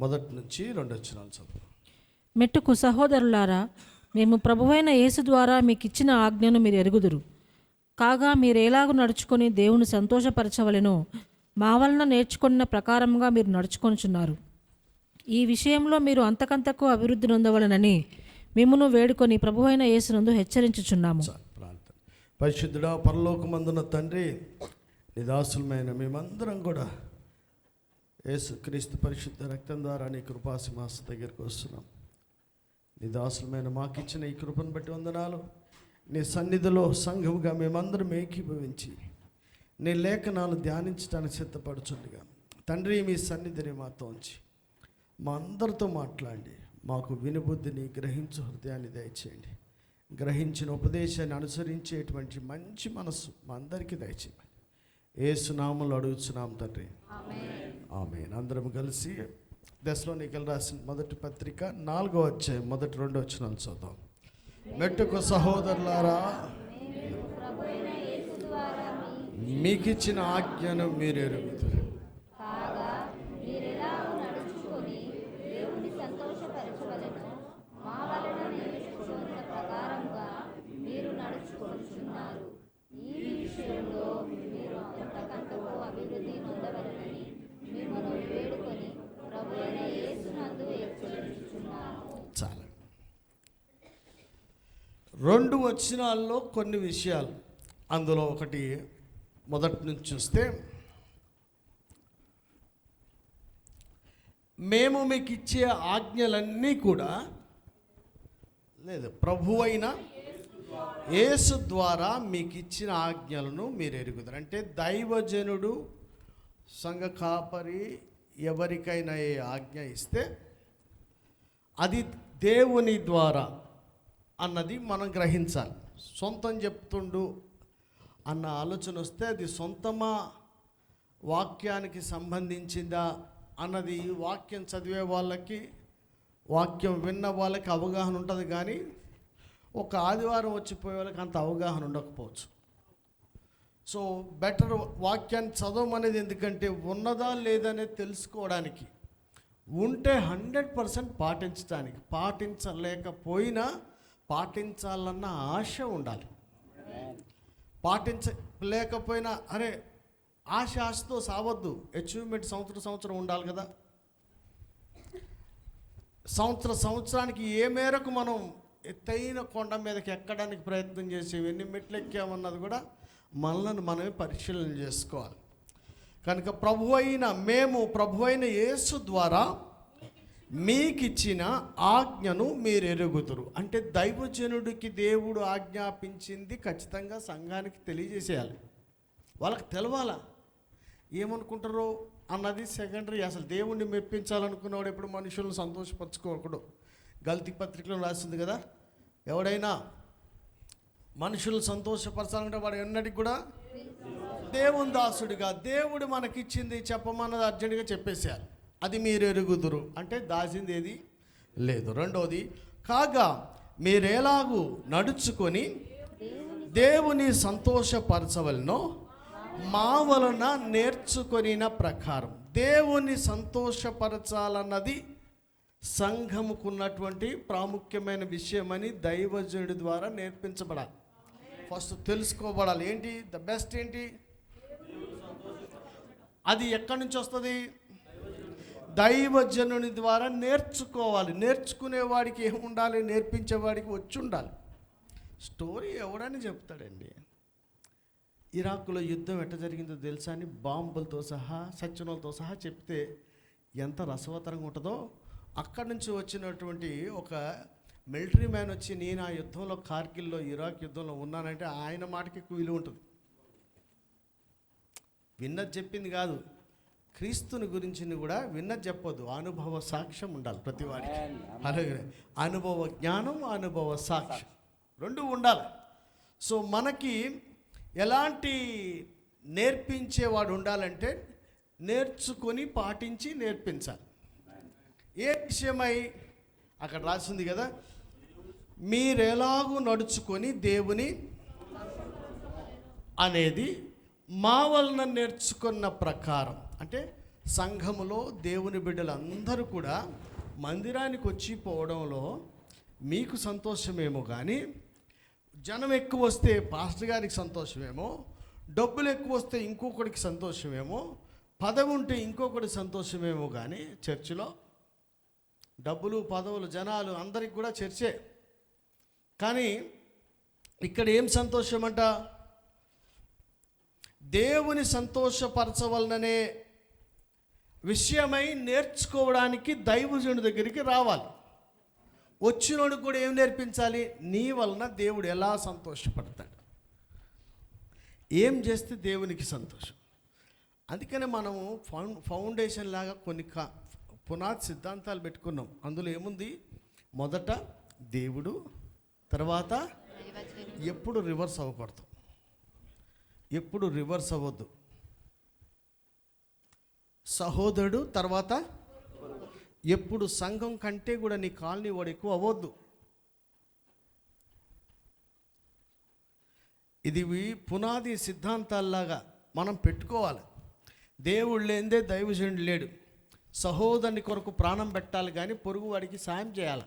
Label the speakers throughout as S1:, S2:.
S1: మొదటి నుంచి 2 వచనాలు చదువు.
S2: మెట్టుకు సహోదరులారా, మేము ప్రభువైన యేసు ద్వారా మీకు ఇచ్చిన ఆజ్ఞను మీరు ఎరుగుదురు. కాగా మీరు ఎలాగూ నడుచుకొని దేవుని సంతోషపరచవలెనో మా వలన నేర్చుకున్న ప్రకారంగా మీరు నడుచుకొనుచున్నారు. ఈ విషయంలో మీరు అంతకంతకు అభివృద్ధి నొందవలనని మిమ్మును వేడుకొని ప్రభువైన యేసునందు హెచ్చరించుచున్నాము.
S1: ప్రార్థన. పరిశుద్ధుడా, పరలోకమందున్న తండ్రి, నీ దాసులమైన మేమందరం కూడా యేసుక్రీస్తు పరిశుద్ధ రక్తం ద్వారా నీ కృపాసింహాసనం దగ్గరికి వస్తున్నాం. నీ దాసులమైన మాకిచ్చిన ఈ కృపను బట్టి వందనాలు. నీ సన్నిధిలో సంఘముగా మేమందరం ఏకీభవించి నీ లేఖనాలు ధ్యానించడానికి సిద్ధపడుచుండగా తండ్రి, మీ సన్నిధిని మాతో ఉంచి మా అందరితో మాట్లాడి మాకు వినుబుద్ధిని, గ్రహించు హృదయాన్ని దయచేయండి. గ్రహించిన ఉపదేశాన్ని అనుసరించేటువంటి మంచి మనస్సు మా అందరికీ దయచేయండి. యేసు నామములో అడుగుచున్నాం తండ్రి, ఆమేన్. అందరం కలిసి తెస్సలోనికీయులకు రాసిన మొదటి పత్రిక 4వ అధ్యాయం మొదటి 2 వచనాలు చదువుదాం. మెట్టుకు సహోదరులారా, మీకిచ్చిన ఆజ్ఞను మీరు ఎరుగుదురు. చాలా 2 వచనాల్లో కొన్ని విషయాలు, అందులో ఒకటి మొదటి నుంచి చూస్తే, మేము మీకు ఇచ్చే ఆజ్ఞలన్నీ కూడా లేదు, ప్రభువైన యేసు ద్వారా మీకు ఇచ్చిన ఆజ్ఞలను మీరు ఎరుగుతారు. అంటే దైవజనుడు, సంఘ కాపరి ఎవరికైనా ఏ ఆజ్ఞ ఇస్తే అది దేవుని ద్వారా అన్నది మనం గ్రహించాలి. సొంతం చెప్తుండు అన్న ఆలోచన వస్తే అది సొంతమా, వాక్యానికి సంబంధించిందా అన్నది వాక్యం చదివే వాళ్ళకి, వాక్యం విన్న వాళ్ళకి అవగాహన ఉంటుంది. కానీ ఒక ఆదివారం వచ్చిపోయే వాళ్ళకి అంత అవగాహన ఉండకపోవచ్చు. సో బెటర్ వాక్యాన్ని చదవమనేది ఎందుకంటే ఉన్నదా లేదనేది తెలుసుకోవడానికి, ఉంటే 100% పాటించడానికి, పాటించలేకపోయినా పాటించాలన్న ఆశ ఉండాలి. పాటించలేకపోయినా అరే ఆశతో సావద్దు. అచీవ్మెంట్ సంవత్సరం ఉండాలి కదా. సంవత్సరానికి ఏ మేరకు మనం ఎత్తైన కొండ మీదకి ఎక్కడానికి ప్రయత్నం చేసేవి, ఎన్ని మెట్లు ఎక్కామన్నది కూడా మనల్ని మనమే పరిశీలన చేసుకోవాలి. కనుక ప్రభువైన యేసు ద్వారా మీకిచ్చిన ఆజ్ఞను మీరు ఎరుగుదురు. అంటే దైవజనుడికి దేవుడు ఆజ్ఞాపించింది ఖచ్చితంగా సంఘానికి తెలియజేసేయాలి. వాళ్ళకి తెలవాలా, ఏమనుకుంటారో అన్నది సెకండరీ. అసలు దేవుణ్ణి మెప్పించాలనుకున్నవాడు ఎప్పుడు మనుషులను సంతోషపరచుకోకూడదు. గల్తీ పత్రికలో రాసింది కదా, ఎవడైనా మనుషులను సంతోషపరచాలంటే వాడు ఎన్నటికి కూడా దేవుని దాసుడిగా, దేవుడు మనకిచ్చింది చెప్పమన్నది అర్జెంటుగా చెప్పేసేయాలి. అది మీరు ఎరుగుదురు అంటే దాచింది ఏది లేదు. రెండవది, కాగా మీరెలాగూ నడుచుకొని దేవుని సంతోషపరచవలనో మా వలన నేర్చుకొనిన ప్రకారం. దేవుని సంతోషపరచాలన్నది సంఘముకున్నటువంటి ప్రాముఖ్యమైన విషయమని దైవజనుడి ద్వారా నేర్పించబడాలి. ఫస్ట్ తెలుసుకోబడాలి. ఏంటి ద బెస్ట్ ఏంటి, అది ఎక్కడి నుంచి వస్తుంది? దైవజనుని ద్వారా నేర్చుకోవాలి. నేర్చుకునేవాడికి ఏమి ఉండాలి? నేర్పించేవాడికి వచ్చి ఉండాలి. స్టోరీ ఎవడని చెప్తాడండి. ఇరాక్లో యుద్ధం ఎట్ట జరిగిందో తెలుసా అని బాంబులతో సహా, సచ్చినోళ్ళతో సహా చెప్తే ఎంత రసవతరంగా ఉంటుందో. అక్కడి నుంచి వచ్చినటువంటి ఒక మిలిటరీ మ్యాన్ వచ్చి, నేను ఆ యుద్ధంలో, కార్గిల్లో, ఇరాక్ యుద్ధంలో ఉన్నానంటే ఆయన మాటకి ఎక్కువ విలువ ఉంటుంది. విన్నది చెప్పింది కాదు, క్రీస్తుని గురించి కూడా విన్నది చెప్పొద్దు. అనుభవ సాక్ష్యం ఉండాలి ప్రతి వాడికి. అలాగే అనుభవ జ్ఞానం, అనుభవ సాక్ష్యం రెండు ఉండాలి. సో మనకి ఎలాంటి నేర్పించేవాడు ఉండాలంటే నేర్చుకొని పాటించి నేర్పించాలి. ఏ విషయమై అక్కడ రాసింది కదా, మీరెలాగూ నడుచుకొని దేవుని అనేది మా వలన నేర్చుకున్న ప్రకారం. అంటే సంఘములో దేవుని బిడ్డలందరూ కూడా మందిరానికి వచ్చి పోవడంలో మీకు సంతోషమేమో, కానీ జనం ఎక్కువ వస్తే పాస్టర్ గారికి సంతోషమేమో, డబ్బులు ఎక్కువ వస్తే ఇంకొకరికి సంతోషమేమో, పదవి ఉంటే ఇంకొకటి సంతోషమేమో, కానీ చర్చిలో డబ్బులు, పదవులు, జనాలు అందరికి కూడా చర్చే. కానీ ఇక్కడ ఏం సంతోషం అంట? దేవుని సంతోషపరచవలననే విషయమై నేర్చుకోవడానికి దైవజనుడి దగ్గరికి రావాలి. వచ్చినోడు కూడా ఏం నేర్పించాలి? నీ వలన దేవుడు ఎలా సంతోషపడతాడు, ఏం చేస్తే దేవునికి సంతోషం. అందుకనే మనము ఫౌండేషన్ లాగా కొన్ని పునాది సిద్ధాంతాలు పెట్టుకున్నాం. అందులో ఏముంది? మొదట దేవుడు, తర్వాత ఎప్పుడు రివర్స్ అవ్వకూడదు, ఎప్పుడు రివర్స్ అవ్వద్దు. సహోదరుడు, తర్వాత ఎప్పుడు సంఘం కంటే కూడా నీ కాలనీ వాడు ఎక్కువ అవ్వద్దు. ఇది పునాది సిద్ధాంతాల్లాగా మనం పెట్టుకోవాలి. దేవుడు లేనిదే దైవజనుడు లేడు. సహోదరుని కొరకు ప్రాణం పెట్టాలి, కానీ పొరుగు వాడికి సాయం చేయాలి.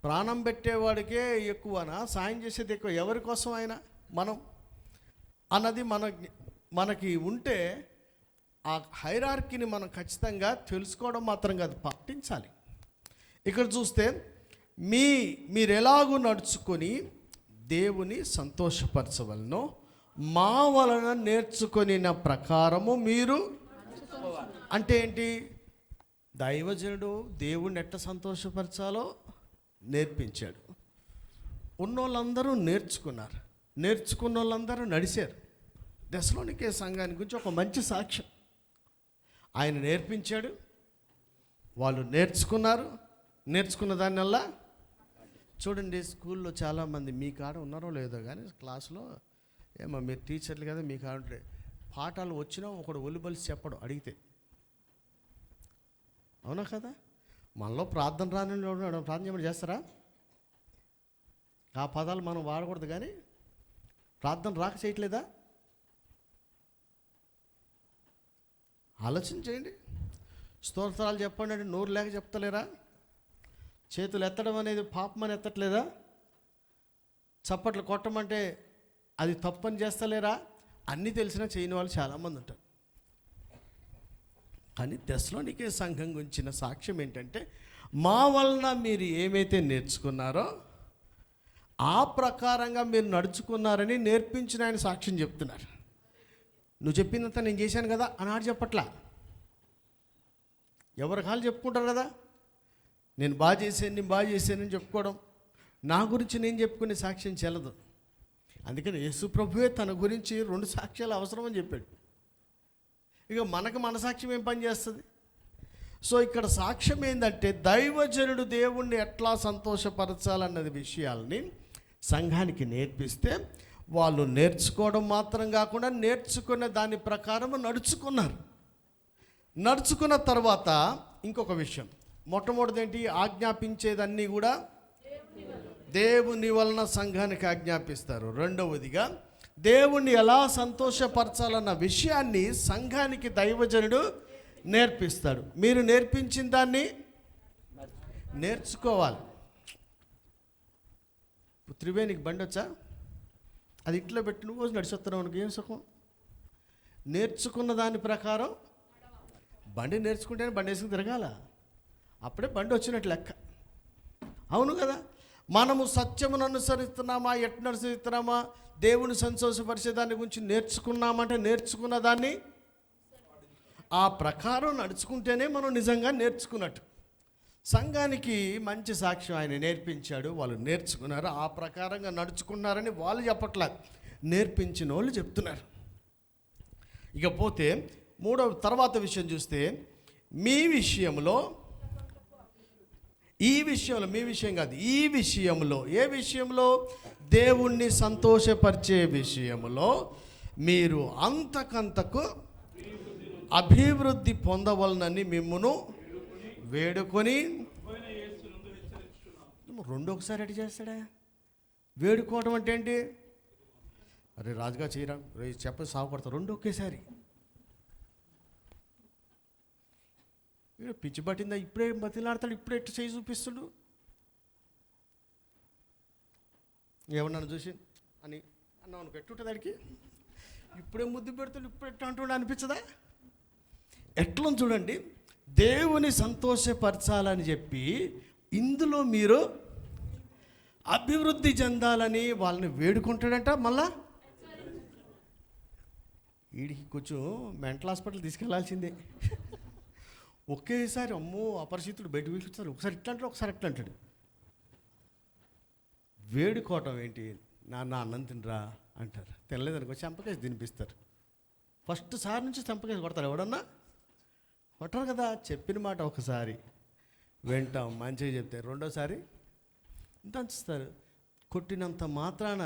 S1: ప్రాణం పెట్టేవాడికే ఎక్కువనా, సాయం చేసేది ఎక్కువ? ఎవరి కోసం అయినా మనం అన్నది మనకి ఉంటే ఆ హైరార్కీని మనం ఖచ్చితంగా తెలుసుకోవడం మాత్రం కాదు, పాటించాలి. ఇక్కడ చూస్తే మీరు ఎలాగూ నడుచుకొని దేవుని సంతోషపరచవలనో మా వలన నేర్చుకొనిన ప్రకారము మీరు. అంటే ఏంటి? దైవజనుడు దేవుణ్ణి ఎట్ట సంతోషపరచాలో నేర్పించాడు. ఉన్నోళ్ళందరూ నేర్చుకున్నారు, నేర్చుకున్న వాళ్ళందరూ నడిచారు. దశలోనికే సంఘాన్ని గురించి ఒక మంచి సాక్ష్యం. ఆయన నేర్పించాడు, వాళ్ళు నేర్చుకున్నారు. నేర్చుకున్న దానివల్ల చూడండి, స్కూల్లో చాలామంది మీ కాడ ఉన్నారో లేదో కానీ క్లాసులో ఏమో మీరు టీచర్లు కదా, మీ కాడ పాఠాలు వచ్చినా ఒకడు ఒలిబలిసి చెప్పడు అడిగితే. అవునా కదా? మనలో ప్రార్థన రాని ప్రార్థన చేయమని చేస్తారా? ఆ పదాలు మనం వాడకూడదు, కానీ ప్రార్థన రాక చేయట్లేదా? ఆలోచన చేయండి. స్తోత్రాలు చెప్పండి అంటే నోరు లేక చెప్తలేరా? చేతులు ఎత్తడం అనేది పాపం అని ఎత్తట్లేదా? చప్పట్లు కొట్టమంటే అది తప్పని చేస్తలేరా? అన్నీ తెలిసినా చేయని వాళ్ళు చాలామంది ఉంటారు. కానీ తెస్సలోనికే సంఘం గురించిన సాక్ష్యం ఏంటంటే, మా వలన మీరు ఏమైతే నేర్చుకున్నారో ఆ ప్రకారంగా మీరు నడుచుకున్నారని నేర్పించిన ఆయన సాక్ష్యం చెప్తున్నారు. నువ్వు చెప్పిందంతా నేను చేశాను కదా అని ఆడు చెప్పట్లా. ఎవరి కాళ్ళు చెప్పుకుంటారు కదా, నేను బాగా చేశానని చెప్పుకోవడం. నా గురించి నేను చెప్పుకునే సాక్ష్యం చెల్లదు. అందుకని యేసు ప్రభువే తన గురించి 2 సాక్ష్యాలు అవసరమని చెప్పాడు. ఇక మనకు మన సాక్ష్యం ఏం పని చేస్తుంది? సో ఇక్కడ సాక్ష్యం ఏంటంటే, దైవజనుడు దేవుణ్ణి ఎట్లా సంతోషపరచాలన్నది విషయాల్ని సంఘానికి నేర్పిస్తే వాళ్ళు నేర్చుకోవడం మాత్రం కాకుండా నేర్చుకున్న దాని ప్రకారం నడుచుకున్నారు. నడుచుకున్న తర్వాత ఇంకొక విషయం, మొట్టమొదటిది ఏంటి? ఆజ్ఞాపించేదన్నీ కూడా దేవుని వలన సంఘానికి ఆజ్ఞాపిస్తారు. రెండవదిగా దేవుణ్ణి ఎలా సంతోషపరచాలన్న విషయాన్ని సంఘానికి దైవజనుడు నేర్పిస్తాడు. మీరు నేర్పించిన దాన్ని నేర్చుకోవాలి. త్రివేణికి బండి వచ్చా? అది ఇంట్లో పెట్టి నువ్వు నడిచొస్తున్నావు, మనకి ఏం సుఖం? నేర్చుకున్న దాని ప్రకారం బండి నేర్చుకుంటేనే బండి వేసుకుని తిరగాల, అప్పుడే బండి వచ్చినట్టు లెక్క. అవును కదా? మనము సత్యమును అనుసరిస్తున్నామా, ఎట్లా అనుసరిస్తున్నామా, దేవుని సంతోషపరిచే దాని గురించి నేర్చుకున్నామంటే నేర్చుకున్న దాన్ని ఆ ప్రకారం నడుచుకుంటేనే మనం నిజంగా నేర్చుకున్నట్టు. సంఘానికి మంచి సాక్ష్యం ఆయన నేర్పించాడు, వాళ్ళు నేర్చుకున్నారు, ఆ ప్రకారంగా నడుచుకున్నారని వాళ్ళు చెప్పట్లేదు, నేర్పించిన వాళ్ళు చెప్తున్నారు. ఇకపోతే తర్వాత విషయం చూస్తే, మీ విషయంలో ఏ విషయంలో? దేవుణ్ణి సంతోషపరిచే విషయంలో మీరు అంతకంతకు అభివృద్ధి పొందవలనని మిమ్మును వేడుకొని. ఒకసారి అటు చేస్తాడా? వేడుకోవడం అంటే ఏంటి? అరే రాజుగా చేయరా, చెప్పి సాగుపడతా, ఒకేసారి. పిచ్చి పట్టిందా, ఇప్పుడే బతిలాడతాడు, ఇప్పుడే ఎట్టు చేయి చూపిస్తుడు, ఏమన్నా చూసి అని అన్నావు అనుకో, ఎట్టుంటుంది దానికి, ఇప్పుడే ముద్దు పెడుతుడు, ఇప్పుడు ఎట్టు అంటుండే అనిపించదా? ఎట్లా చూడండి, దేవుని సంతోషపరచాలని చెప్పి ఇందులో మీరు అభివృద్ధి చెందాలని వాళ్ళని వేడుకుంటాడంట. మళ్ళా వీడికి కొంచెం మెంటల్ హాస్పిటల్ తీసుకెళ్లాల్సిందే. ఒకేసారి అమ్మో అపరిచితుడు బయట పిలుస్తారు, ఒకసారి ఇట్లా అంటాడు, ఒకసారి ఎట్లా అంటాడు. వేడుకోవటం ఏంటి, నాన్న అన్నం తినరా అంటారు, తినలేదనుకో చెంపకేసి తినిపిస్తారు. ఫస్ట్ సారి నుంచి చెంపకేసి కొడతారు, ఎవడన్నా కొట్టరు కదా. చెప్పిన మాట ఒకసారి వింటాం, మంచిగా చెప్తే రెండోసారి దంచుతారు. కొట్టినంత మాత్రాన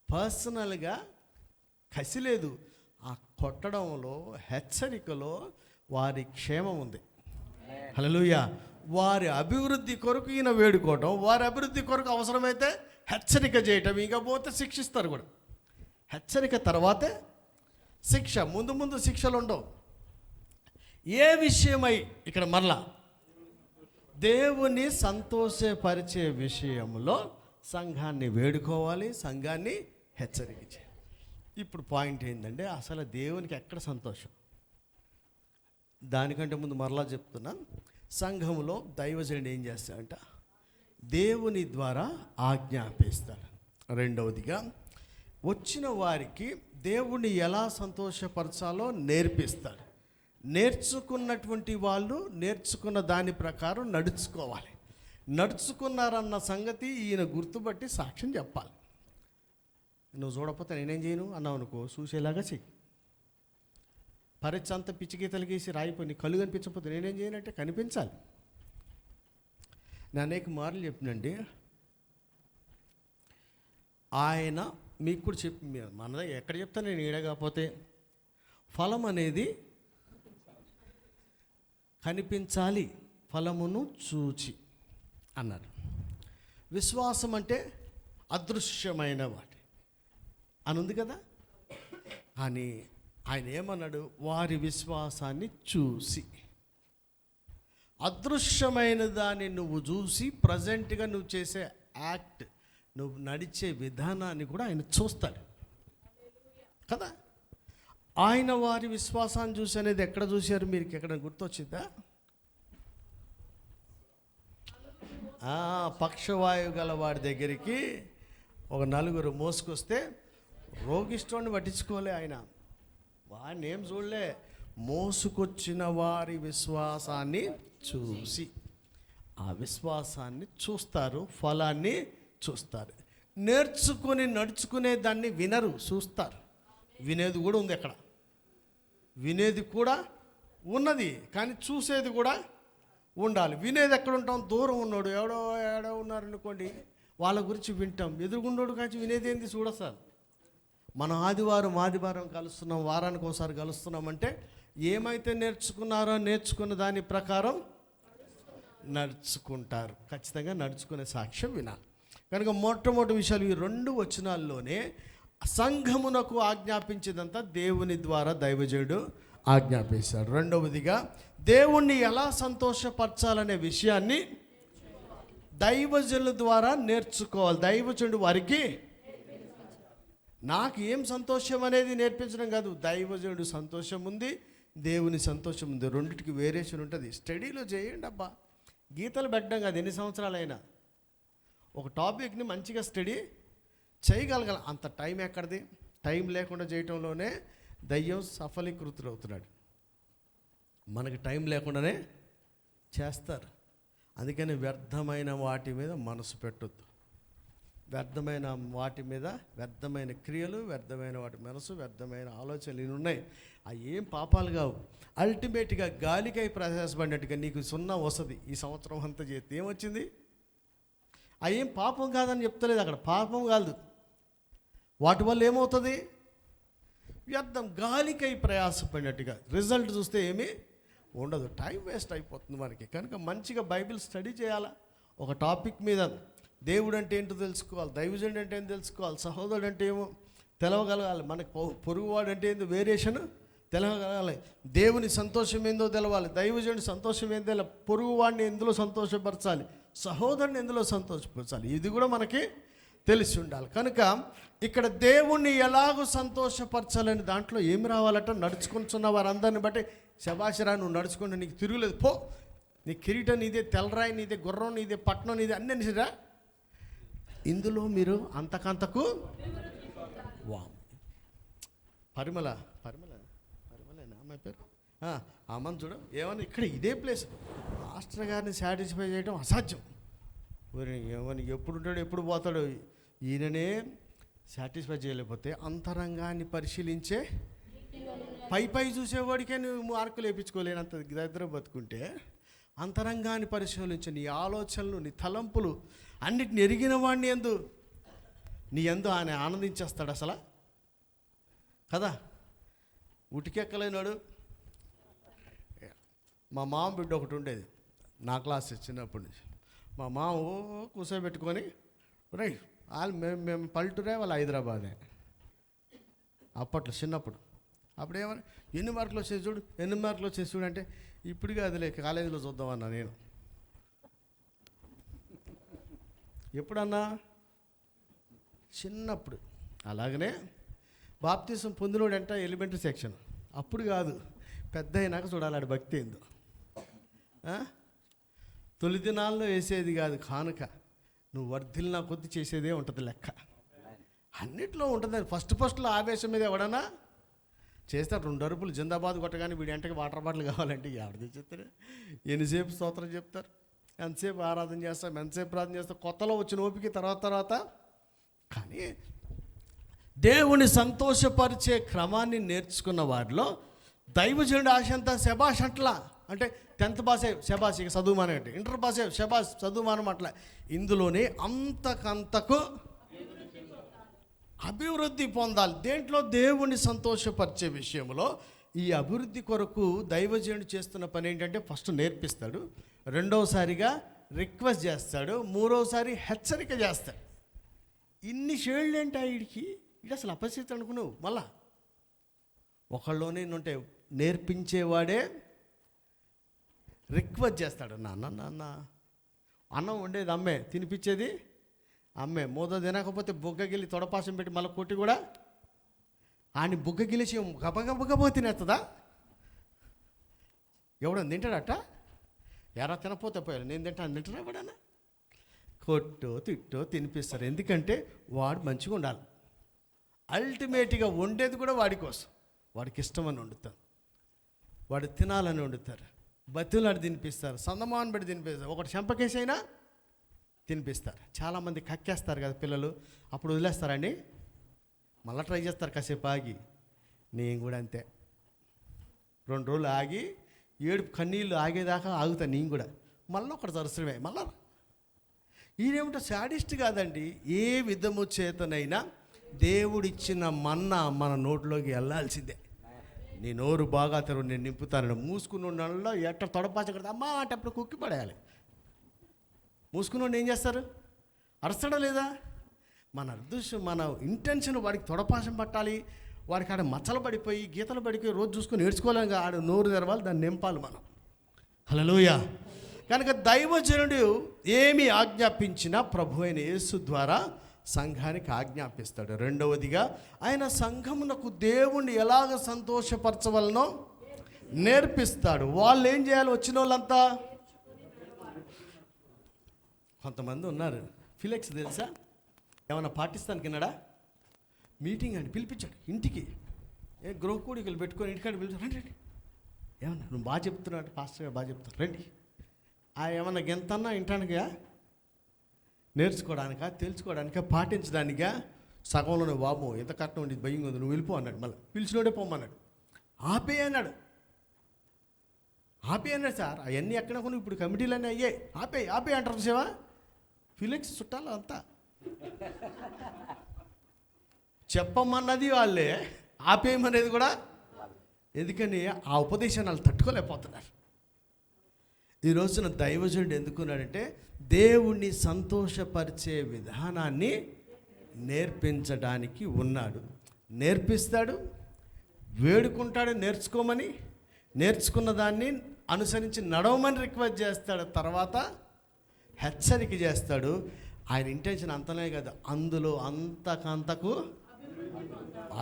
S1: పర్సనల్గా కసి లేదు. ఆ కొట్టడంలో, హెచ్చరికలో వారి క్షేమం ఉంది. హల్లెలూయా. వారి అభివృద్ధి కొరకు ఈయన వేడుకోవటం, వారి అభివృద్ధి కొరకు అవసరమైతే హెచ్చరిక చేయటం, ఇంకా పోతే శిక్షిస్తారు కూడా. హెచ్చరిక తర్వాతే శిక్ష, ముందు ముందు శిక్షలు ఉండవు. ఏ విషయమై ఇక్కడ మరలా దేవుని సంతోషపరిచే విషయంలో సంఘాన్ని వేడుకోవాలి, సంఘాన్ని హెచ్చరిక చేయాలి. ఇప్పుడు పాయింట్ ఏంటంటే, అసలు దేవునికి ఎక్కడ సంతోషం? దానికంటే ముందు మరలా చెప్తున్నా, సంఘంలో దైవజనుడు ఏం చేస్తాడంట, దేవుని ద్వారా ఆజ్ఞాపిస్తాడు. రెండవదిగా వచ్చిన వారికి దేవుణ్ణి ఎలా సంతోషపరచాలో నేర్పిస్తాడు. నేర్చుకున్నటువంటి వాళ్ళు నేర్చుకున్న దాని ప్రకారం నడుచుకోవాలి. నడుచుకున్నారన్న సంగతి ఈయన గుర్తుపట్టి సాక్ష్యం చెప్పాలి. నువ్వు చూడకపోతే నేనేం చేయను అన్నావు అనుకో, చూసేలాగా చెయ్యి. పరీక్ష అంతా పిచ్చిగీతలు గీసి రాయిపోయి నీ కళ్ళు కనిపించకపోతే నేనేం చేయనంటే కనిపించాలి. నేను అనేక మార్లు చెప్పినండి, ఆయన మీకు కూడా చెప్పి మన ఎక్కడ చెప్తాను నేను ఈడ, కాకపోతే ఫలం అనేది కనిపించాలి, ఫలమును చూచి అన్నాడు. విశ్వాసం అంటే అదృశ్యమైన వాటి అని ఉంది కదా. కానీ ఆయన ఏమన్నాడు, వారి విశ్వాసాన్ని చూసి. అదృశ్యమైన దాన్ని నువ్వు చూసి ప్రజెంట్గా నువ్వు చేసే యాక్ట్, నువ్వు నడిచే విధానాన్ని కూడా ఆయన చూస్తాడు కదా. ఆయన వారి విశ్వాసాన్ని చూసి అనేది ఎక్కడ చూశారు మీరు, ఎక్కడ గుర్తొచ్చిందా? పక్షవాయువు గల వాడి దగ్గరికి ఒక నలుగురు మోసుకొస్తే రోగిష్టోని పట్టించుకోలే ఆయన, వాడిని ఏం చూడలే, మోసుకొచ్చిన వారి విశ్వాసాన్ని చూసి. ఆ విశ్వాసాన్ని చూస్తారు, ఫలాన్ని చూస్తారు. నేర్చుకొని నడుచుకునే దాన్ని వినరు, చూస్తారు. వినేది కూడా ఉంది, అక్కడ వినేది కూడా ఉన్నది, కానీ చూసేది కూడా ఉండాలి. వినేది ఎక్కడ ఉంటాం, దూరం ఉన్నాడు, ఏడో ఉన్నారనుకోండి, వాళ్ళ గురించి వింటాం. ఎదురుగుండోడు కానీ వినేది ఏంది చూడసారి. మనం ఆదివారం కలుస్తున్నాం, వారానికి ఒకసారి కలుస్తున్నామంటే ఏమైతే నేర్చుకున్నారో నేర్చుకున్న దాని ప్రకారం నడుచుకుంటారు. ఖచ్చితంగా నడుచుకునే సాక్ష్యం వినాలి. కనుక మొట్టమొదటి విషయాలు ఈ 2 వచనాల్లోనే సంఘమునకు ఆజ్ఞాపించేదంతా దేవుని ద్వారా దైవజనుడు ఆజ్ఞాపిస్తాడు. రెండవదిగా దేవుణ్ణి ఎలా సంతోషపరచాలనే విషయాన్ని దైవజనుల ద్వారా నేర్చుకోవాలి. దైవజనుడు వారికి, నాకు ఏం సంతోషం అనేది నేర్పించడం కాదు, దైవజనుడు సంతోషం ఉంది, దేవుని సంతోషం ఉంది, రెండింటికి వేరియేషన్ ఉంటుంది. స్టడీలో చేయండి అబ్బా, గీతలు పెట్టడం కాదు. ఎన్ని సంవత్సరాలైనా ఒక టాపిక్ని మంచిగా స్టడీ చేయగలగాలి. అంత టైం ఎక్కడిది? టైం లేకుండా చేయటంలోనే దయ్యం సఫలీకృతుడవుతున్నాడు. మనకి టైం లేకుండానే చేస్తారు. అందుకని వ్యర్థమైన వాటి మీద మనసు పెట్టొద్దు. వ్యర్థమైన వాటి మీద వ్యర్థమైన క్రియలు, వ్యర్థమైన వాటి మనసు, వ్యర్థమైన ఆలోచనలు ఉన్నాయి. అవి ఏం పాపాలు కావు. అల్టిమేట్గా గాలికై ప్రయాసపడినట్టుగా నీకు 0 వస్తుంది. ఈ సంవత్సరం అంతా చేస్తే ఏమొచ్చింది? అవి ఏం పాపం కాదని చెప్తలేదు అక్కడ, పాపం కాదు. వాటి వల్ల ఏమవుతుంది? వ్యర్థం, గాలికై ప్రయాసపడినట్టుగా. రిజల్ట్ చూస్తే ఏమీ ఉండదు, టైం వేస్ట్ అయిపోతుంది మనకి. కనుక మంచిగా బైబిల్ స్టడీ చేయాలా. ఒక టాపిక్ మీద దేవుడు అంటే ఏంటో తెలుసుకోవాలి, దైవజనుడు అంటే ఏంటో తెలుసుకోవాలి, సహోదరుడు అంటే ఏమో తెలవగలగాలి, మనకు పొరుగువాడు అంటే ఏంటో వేరియేషన్ తెలవాలి. దేవుని సంతోషం ఏందో తెలవాలి, దైవజనుడి సంతోషం ఏందో తెల, పొరుగు వాడిని ఎందులో సంతోషపరచాలి, సహోదరుని ఎందులో సంతోషపరచాలి, ఇది కూడా మనకి తెలిసి ఉండాలి. కనుక ఇక్కడ దేవుణ్ణి ఎలాగో సంతోషపరచాలని దాంట్లో ఏమి రావాలట, నడుచుకుంటున్న వారందరిని బట్టి శబాషరా నువ్వు నడుచుకుంటే నీకు తిరుగులేదు, పో, నీ కిరీటం నీదే, తెల్లరాయి నీదే, గుర్రం నీదే, పట్నం నీదే, అన్నీ నిజరా, ఇందులో మీరు అంతకంతకు పరిమళేనా అమ్మాయి పేరు, అమ్మని చూడు ఏమన్నా ఇక్కడ ఇదే ప్లేస్ మాస్టర్ గారిని సాటిస్ఫై చేయడం అసాధ్యం. ఏమని ఎప్పుడు ఉంటాడు ఎప్పుడు పోతాడు, ఈయననే సాటిస్ఫై చేయలేకపోతే అంతరంగాన్ని పరిశీలించే పై చూసేవాడికే నువ్వు మార్కులు వేయించుకోలేనంత దగ్గర బతుకుంటే, అంతరంగాన్ని పరిశీలించే నీ ఆలోచనలు, నీ తలంపులు అన్నిటిని ఎరిగిన వాడిని నీ యందు ఆయన ఆనందించేస్తాడు అసలు కదా. ఉటికెక్కలేనాడు. మా మామ బిడ్డ ఒకటి ఉండేది నా క్లాస్ చిన్నప్పటి నుంచి. మా మామ కూర్చోబెట్టుకొని రైట్ వాళ్ళు మేము పల్లెటూరే, వాళ్ళు హైదరాబాదే అప్పట్లో చిన్నప్పుడు. అప్పుడు ఏమని ఎన్ని మార్కులు వచ్చేసి చూడు, ఎన్ని మార్కులు వచ్చేసి చూడు అంటే, ఇప్పుడు కాదులే కాలేజీలో చూద్దామన్నా నేను. ఎప్పుడన్నా చిన్నప్పుడు. అలాగనే బాప్తిసం పొందినోడంట ఎలిమెంటరీ సెక్షన్, అప్పుడు కాదు పెద్ద అయినాక చూడాలి భక్తి ఏందో. తొలి దినాల్లో వేసేది కాదు కానుక, నువ్వు వర్ధిల్లిన కొద్ది చేసేదే ఉంటుంది లెక్క, అన్నిట్లో ఉంటుంది. ఫస్ట్లో ఆవేశం మీద ఎవడన్నా చేస్తాడు, 2 అరుపులు జిందాబాద్ కొట్టగానే వీడి వెంటకి వాటర్ బాటిల్ కావాలంటే ఎవరు తెచ్చిస్తారు, ఎన్నిసేపు స్తోత్రం చెప్తారు, ఎంతసేపు ఆరాధన చేస్తాం, ఎంతసేపు ప్రార్థన చేస్తాం, కొత్తలో వచ్చిన ఓపిక తర్వాత. కానీ దేవుని సంతోషపరిచే క్రమాన్ని నేర్చుకున్న వారిలో దైవజనుడి ఆశ అంతా శబాష్ అట్లా, అంటే 10th పాసే శబాష్ ఇక చదువుమానంటే, ఇంటర్ పాసే శబాష్ చదువుమానం అట్లా, ఇందులోనే అంతకంతకు అభివృద్ధి పొందాలి. దేంట్లో దేవుని సంతోషపరిచే విషయంలో ఈ అభివృద్ధి కొరకు దైవజనుడు చేస్తున్న పని ఏంటంటే, ఫస్ట్ నేర్పిస్తాడు, రెండవసారిగా రిక్వెస్ట్ చేస్తాడు, మూడవసారి హెచ్చరిక చేస్తాడు. ఇన్ని షేళ్ళు ఏంటి వీడికి, ఇది అసలు అపరిస్థితి అనుకున్నావు. మళ్ళా ఒకళ్ళలోనే ఉంటే నేర్పించేవాడే రిక్వెస్ట్ చేస్తాడు. నాన్న అన్నం వండేది అమ్మే, తినిపించేది అమ్మే, మూద తినకపోతే బుగ్గగిలి తొడపాసం పెట్టి మళ్ళీ కొట్టి కూడా ఆయన బుగ్గగిలిసి గబగబగబో తినేస్తుందా, ఎవడన్నా తింటాడట, ఎరా తినపోతే పోయారు, నేను తింటాను తింటారా ఎవడన్నా, కొట్టో తిట్టో తినిపిస్తారు. ఎందుకంటే వాడు మంచిగా ఉండాలి. అల్టిమేట్గా వండేది కూడా వాడి కోసం, వాడికి ఇష్టమని వండుతారు, వాడు తినాలని వండుతారు, బతులాడి తినిపిస్తారు, సందమాన్ పెట్టి తినిపిస్తారు, ఒకటి చెంపకేసి అయినా తినిపిస్తారు. చాలామంది కక్కేస్తారు కదా పిల్లలు, అప్పుడు వదిలేస్తారండి, మళ్ళీ ట్రై చేస్తారు కాసేపు ఆగి. నేను కూడా అంతే, 2 రోజులు ఆగి ఏడుపు కన్నీళ్ళు ఆగేదాకా ఆగుతాను నేను కూడా, మళ్ళీ ఒకటి దర్శనమే మళ్ళా. ఈయనేమిటో శాడిస్ట్ కాదండి, ఏ విధము చేతనైనా దేవుడిచ్చిన మన్నా మన నోట్లోకి వెళ్ళాల్సిందే. నీ నోరు బాగా తెరవు, నేను నింపుతాను, మూసుకున్న నెలలో ఎట్ట తొడపాచకూడదు అమ్మా అంటే అప్పుడు కుక్కి పడేయాలి. మూసుకున్న ఏం చేస్తారు, అరచడం లేదా. మన అదృష్టం, మన ఇంటెన్షన్ వాడికి తొడపాశం పట్టాలి, వాడికి ఆడ మచ్చలు పడిపోయి గీతలు పడిపోయి రోజు చూసుకొని నేర్చుకోలేక ఆడ నోరు తెరవాలి, దాన్ని నింపాలి మనం. హల్లెలూయా. కనుక దైవజనుడు ఏమి ఆజ్ఞాపించినా ప్రభు అయిన యేసు ద్వారా సంఘానికి ఆజ్ఞాపిస్తాడు. రెండవదిగా ఆయన సంఘమునకు దేవుణ్ణి ఎలాగ సంతోషపరచవలనో నేర్పిస్తాడు. వాళ్ళు ఏం చేయాలి, వచ్చిన వాళ్ళంతా, కొంతమంది ఉన్నారు, ఫిలెక్స్ తెలుసా, ఏమన్నా పాటిస్తాను కిన్నాడా, మీటింగ్ అని పిలిపించాడు ఇంటికి, గృహకూడికలు పెట్టుకొని ఇంటికాడ పిలిచాడు, రండి రండి, ఏమన్నా నువ్వు బాగా చెప్తున్నాడు, పాస్టర్ గారు బాగా చెప్తారు, రండి. ఏమన్నా గెంతన్నా ఇంటానికా, నేర్చుకోవడానికా, తెలుసుకోవడానికా, పాటించడానికా, సగంలోనే బాబు ఎంత కట్నం ఉండేది భయం ఉంది, నువ్వు వెళ్ళిపో అన్నాడు. మళ్ళీ పిలిచినోడే పోమన్నాడు, ఆపే అన్నాడు. సార్ అవన్నీ ఎక్కడ కొన్ని ఇప్పుడు కమిటీలన్నీ అయ్యాయి, ఆపే అంటారు సేవా. ఫిలిక్స్ చుట్టాలు అంతా చెప్పమన్నది వాళ్ళే, ఆపేయమనేది కూడా. ఎందుకని ఆ ఉపదేశాన్ని వాళ్ళు తట్టుకోలేకపోతున్నారు. ఈ రోజున దైవజనుడు ఎందుకున్నాడంటే దేవుణ్ణి సంతోషపరిచే విధానాన్ని నేర్పించడానికి ఉన్నాడు. నేర్పిస్తాడు, వేడుకుంటాడు నేర్చుకోమని, నేర్చుకున్న దాన్ని అనుసరించి నడవమని రిక్వెస్ట్ చేస్తాడు. తర్వాత హెచ్చరిక చేస్తాడు. ఆయన ఇంటెన్షన్ అంతనే కదా, అందులో అంతకంతకు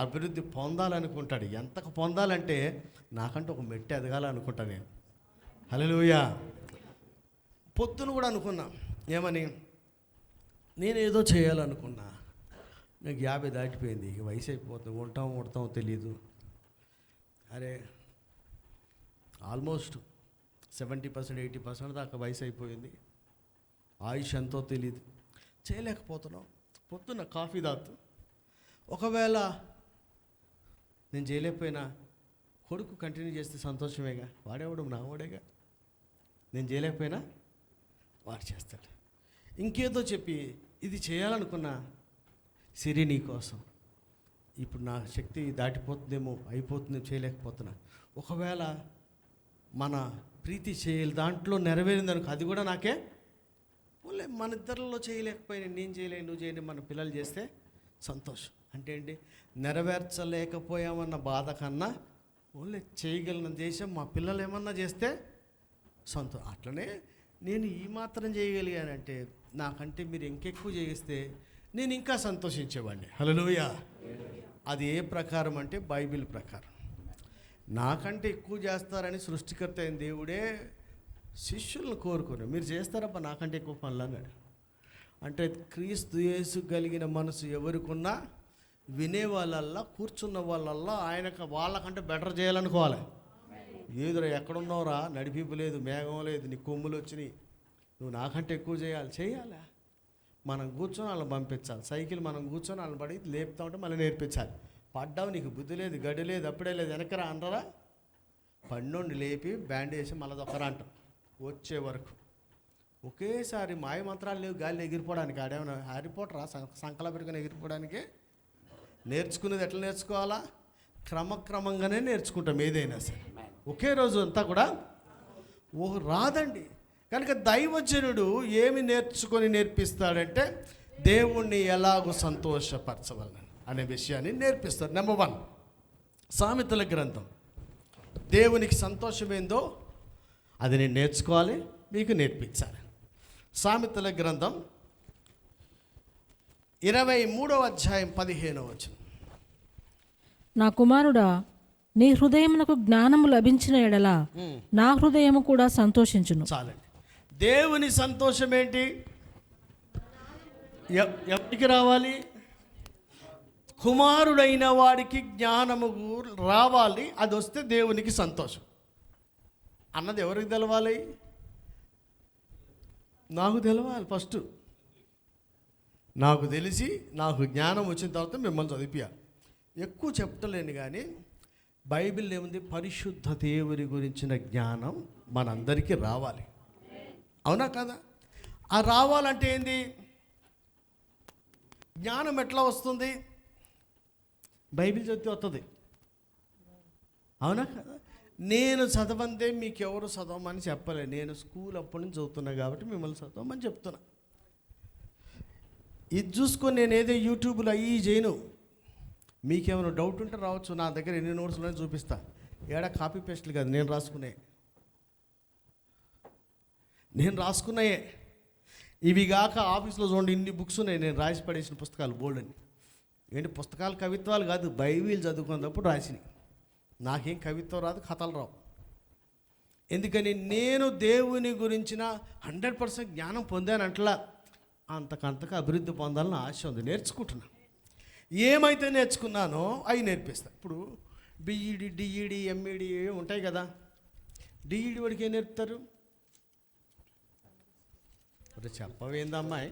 S1: అభివృద్ధి పొందాలనుకుంటాడు. ఎంతకు పొందాలంటే నాకంటే ఒక మెట్టు ఎదగాలనుకుంటా నేను. హల్లెలూయా. పొద్దున కూడా అనుకున్నా, ఏమని, నేను ఏదో చేయాలనుకున్నా, నాకు 50 దాటిపోయింది, ఇక వయసు అయిపోతుంది, ఉంటామో తెలియదు. అరే ఆల్మోస్ట్ 70% 80% దాకా వయసు అయిపోయింది, ఆయుష్ ఎంతో తెలియదు, చేయలేకపోతున్నాం. పొద్దున్న కాఫీ తాగుతూ, ఒకవేళ నేను చేయలేకపోయినా కొడుకు కంటిన్యూ చేస్తే సంతోషమేగా, వాడేవాడు నా వాడేగా. నేను చేయలేకపోయినా వాడు చేస్తాడు. ఇంకేదో చెప్పి ఇది చేయాలనుకున్నా, సిరి నీ కోసం, ఇప్పుడు నా శక్తి దాటిపోతుందేమో, అయిపోతుంది, చేయలేకపోతున్నా. ఒకవేళ మన ప్రీతి చేయాలి దాంట్లో నెరవేరిందనుకో, అది కూడా నాకే ఓన్లీ మన ఇద్దరిలో చేయలేకపోయినా, నేను చేయలేను, నువ్వు చేయని, మన పిల్లలు చేస్తే సంతోషం. అంటే ఏంటి, నెరవేర్చలేకపోయామన్న బాధ కన్నా ఓన్లీ చేయగలిగిన దేశం మా పిల్లలు ఏమన్నా చేస్తే సంతోషం. అట్లనే నేను ఈ మాత్రం చేయగలిగానంటే, నాకంటే మీరు ఇంకెక్కువ చేయిస్తే నేను ఇంకా సంతోషించేవాడిని. హల్లెలూయా. అది ఏ ప్రకారం అంటే బైబిల్ ప్రకారం. నాకంటే ఎక్కువ చేస్తారని సృష్టికర్త అయిన దేవుడే శిష్యులను కోరుకున్నారు, మీరు చేస్తారబ్బా నాకంటే ఎక్కువ పనులు అన్నాడు. అంటే క్రీస్తు యేసు కలిగిన మనసు ఎవరికున్నా వినే వాళ్ళల్లా, కూర్చున్న వాళ్ళల్లా ఆయనకు వాళ్ళకంటే బెటర్ చేయాలనుకోవాలి. ఏదురా ఎక్కడున్నావురా, నడిపింపు లేదు, మేఘం లేదు, నీ కొమ్ములు వచ్చినాయి, నువ్వు నాకంటే ఎక్కువ చేయాలా? మనం కూర్చొని వాళ్ళని పంపించాలి. సైకిల్ మనం కూర్చొని వాళ్ళని పడి లేపుతా ఉంటే మళ్ళీ నేర్పించాలి. పడ్డావు, నీకు బుద్ధి లేదు, గడి లేదు, అప్పుడే లేదు, వెనకరా అంటారా, పన్నుండి లేపి బ్యాండ్ వేసి మళ్ళీ దొక్కరా అంటాం. వచ్చే వరకు ఒకేసారి మాయ మంత్రాలు లేవు గాలి ఎగిరిపోవడానికి. ఆడేమన్నా హారిపోటరా సంకలా పెట్టుకుని ఎగిరిపోవడానికి? నేర్చుకునేది ఎట్లా నేర్చుకోవాలా? క్రమక్రమంగానే నేర్చుకుంటాం ఏదైనా సరే. ఒకే రోజు అంతా కూడా రాదండి. కనుక దైవజనుడు ఏమి నేర్చుకొని నేర్పిస్తాడంటే, దేవుణ్ణి ఎలాగో సంతోషపరచవలను అనే విషయాన్ని నేర్పిస్తాడు. నెంబర్ 1, సామెతల గ్రంథం. దేవునికి సంతోషమేందో అది నేను నేర్చుకోవాలి, మీకు నేర్పించాలి. సామెతల గ్రంథం 23వ అధ్యాయం 15వ వచనం.
S2: నా కుమారుడా, నీ హృదయమునకు జ్ఞానము లభించిన ఎడల నా హృదయము కూడా సంతోషించును.
S1: చాలండి. దేవుని సంతోషం ఏంటి? ఎవరికి రావాలి? కుమారుడైన వాడికి జ్ఞానము రావాలి. అది వస్తే దేవునికి సంతోషం అన్నది ఎవరికి తెలవాలి? నాకు తెలవాలి. ఫస్ట్ నాకు తెలిసి నాకు జ్ఞానం వచ్చిన తర్వాత మిమ్మల్ని చదివియాలి. ఎక్కువ చెప్పలేను కానీ బైబిల్ ఏముంది, పరిశుద్ధ దేవుని గురించిన జ్ఞానం మనందరికీ రావాలి. అవునా కదా? ఆ రావాలంటే ఏంది? జ్ఞానం ఎట్లా వస్తుంది? బైబిల్ చదివితే వస్తుంది. అవునా కదా? నేను చదవందే మీకు ఎవరు చదవమని చెప్పలేదు. నేను స్కూల్ అప్పటి నుంచి చదువుతున్నా కాబట్టి మిమ్మల్ని చదవమని చెప్తున్నా. ఇది చూసుకొని నేను ఏదో యూట్యూబ్లో అయ్యి చేయను. మీకేమైనా డౌట్ ఉంటే రావచ్చు, నా దగ్గర ఎన్ని నోట్స్ ఉన్నాయో చూపిస్తా. ఏడా కాపీ పేస్ట్లు కాదు, నేను రాసుకున్నాయే. ఇవి కాక ఆఫీస్లో చూడండి ఇన్ని బుక్స్ ఉన్నాయి, నేను రాసి పడేసిన పుస్తకాలు బోల్డ్ అని. ఏంటి పుస్తకాలు, కవిత్వాలు కాదు, బైబిల్ చదువుకున్నప్పుడు రాసినవి. నాకేం కవిత్వం రాదు, కథలు రావు. ఎందుకని నేను దేవుని గురించిన 100% జ్ఞానం పొందానంటలా, అంతకంతకు అభివృద్ధి పొందాలని ఆశ ఉంది. నేర్చుకుంటున్నా. ఏమైతే నేర్చుకున్నానో అవి నేర్పిస్తా. ఇప్పుడు బిఈడి, డిఈడి, ఎంఈడి ఉంటాయి కదా. డిఈడి వాడికి ఏం నేర్పుతారు? చెప్పవేందమ్మాయి,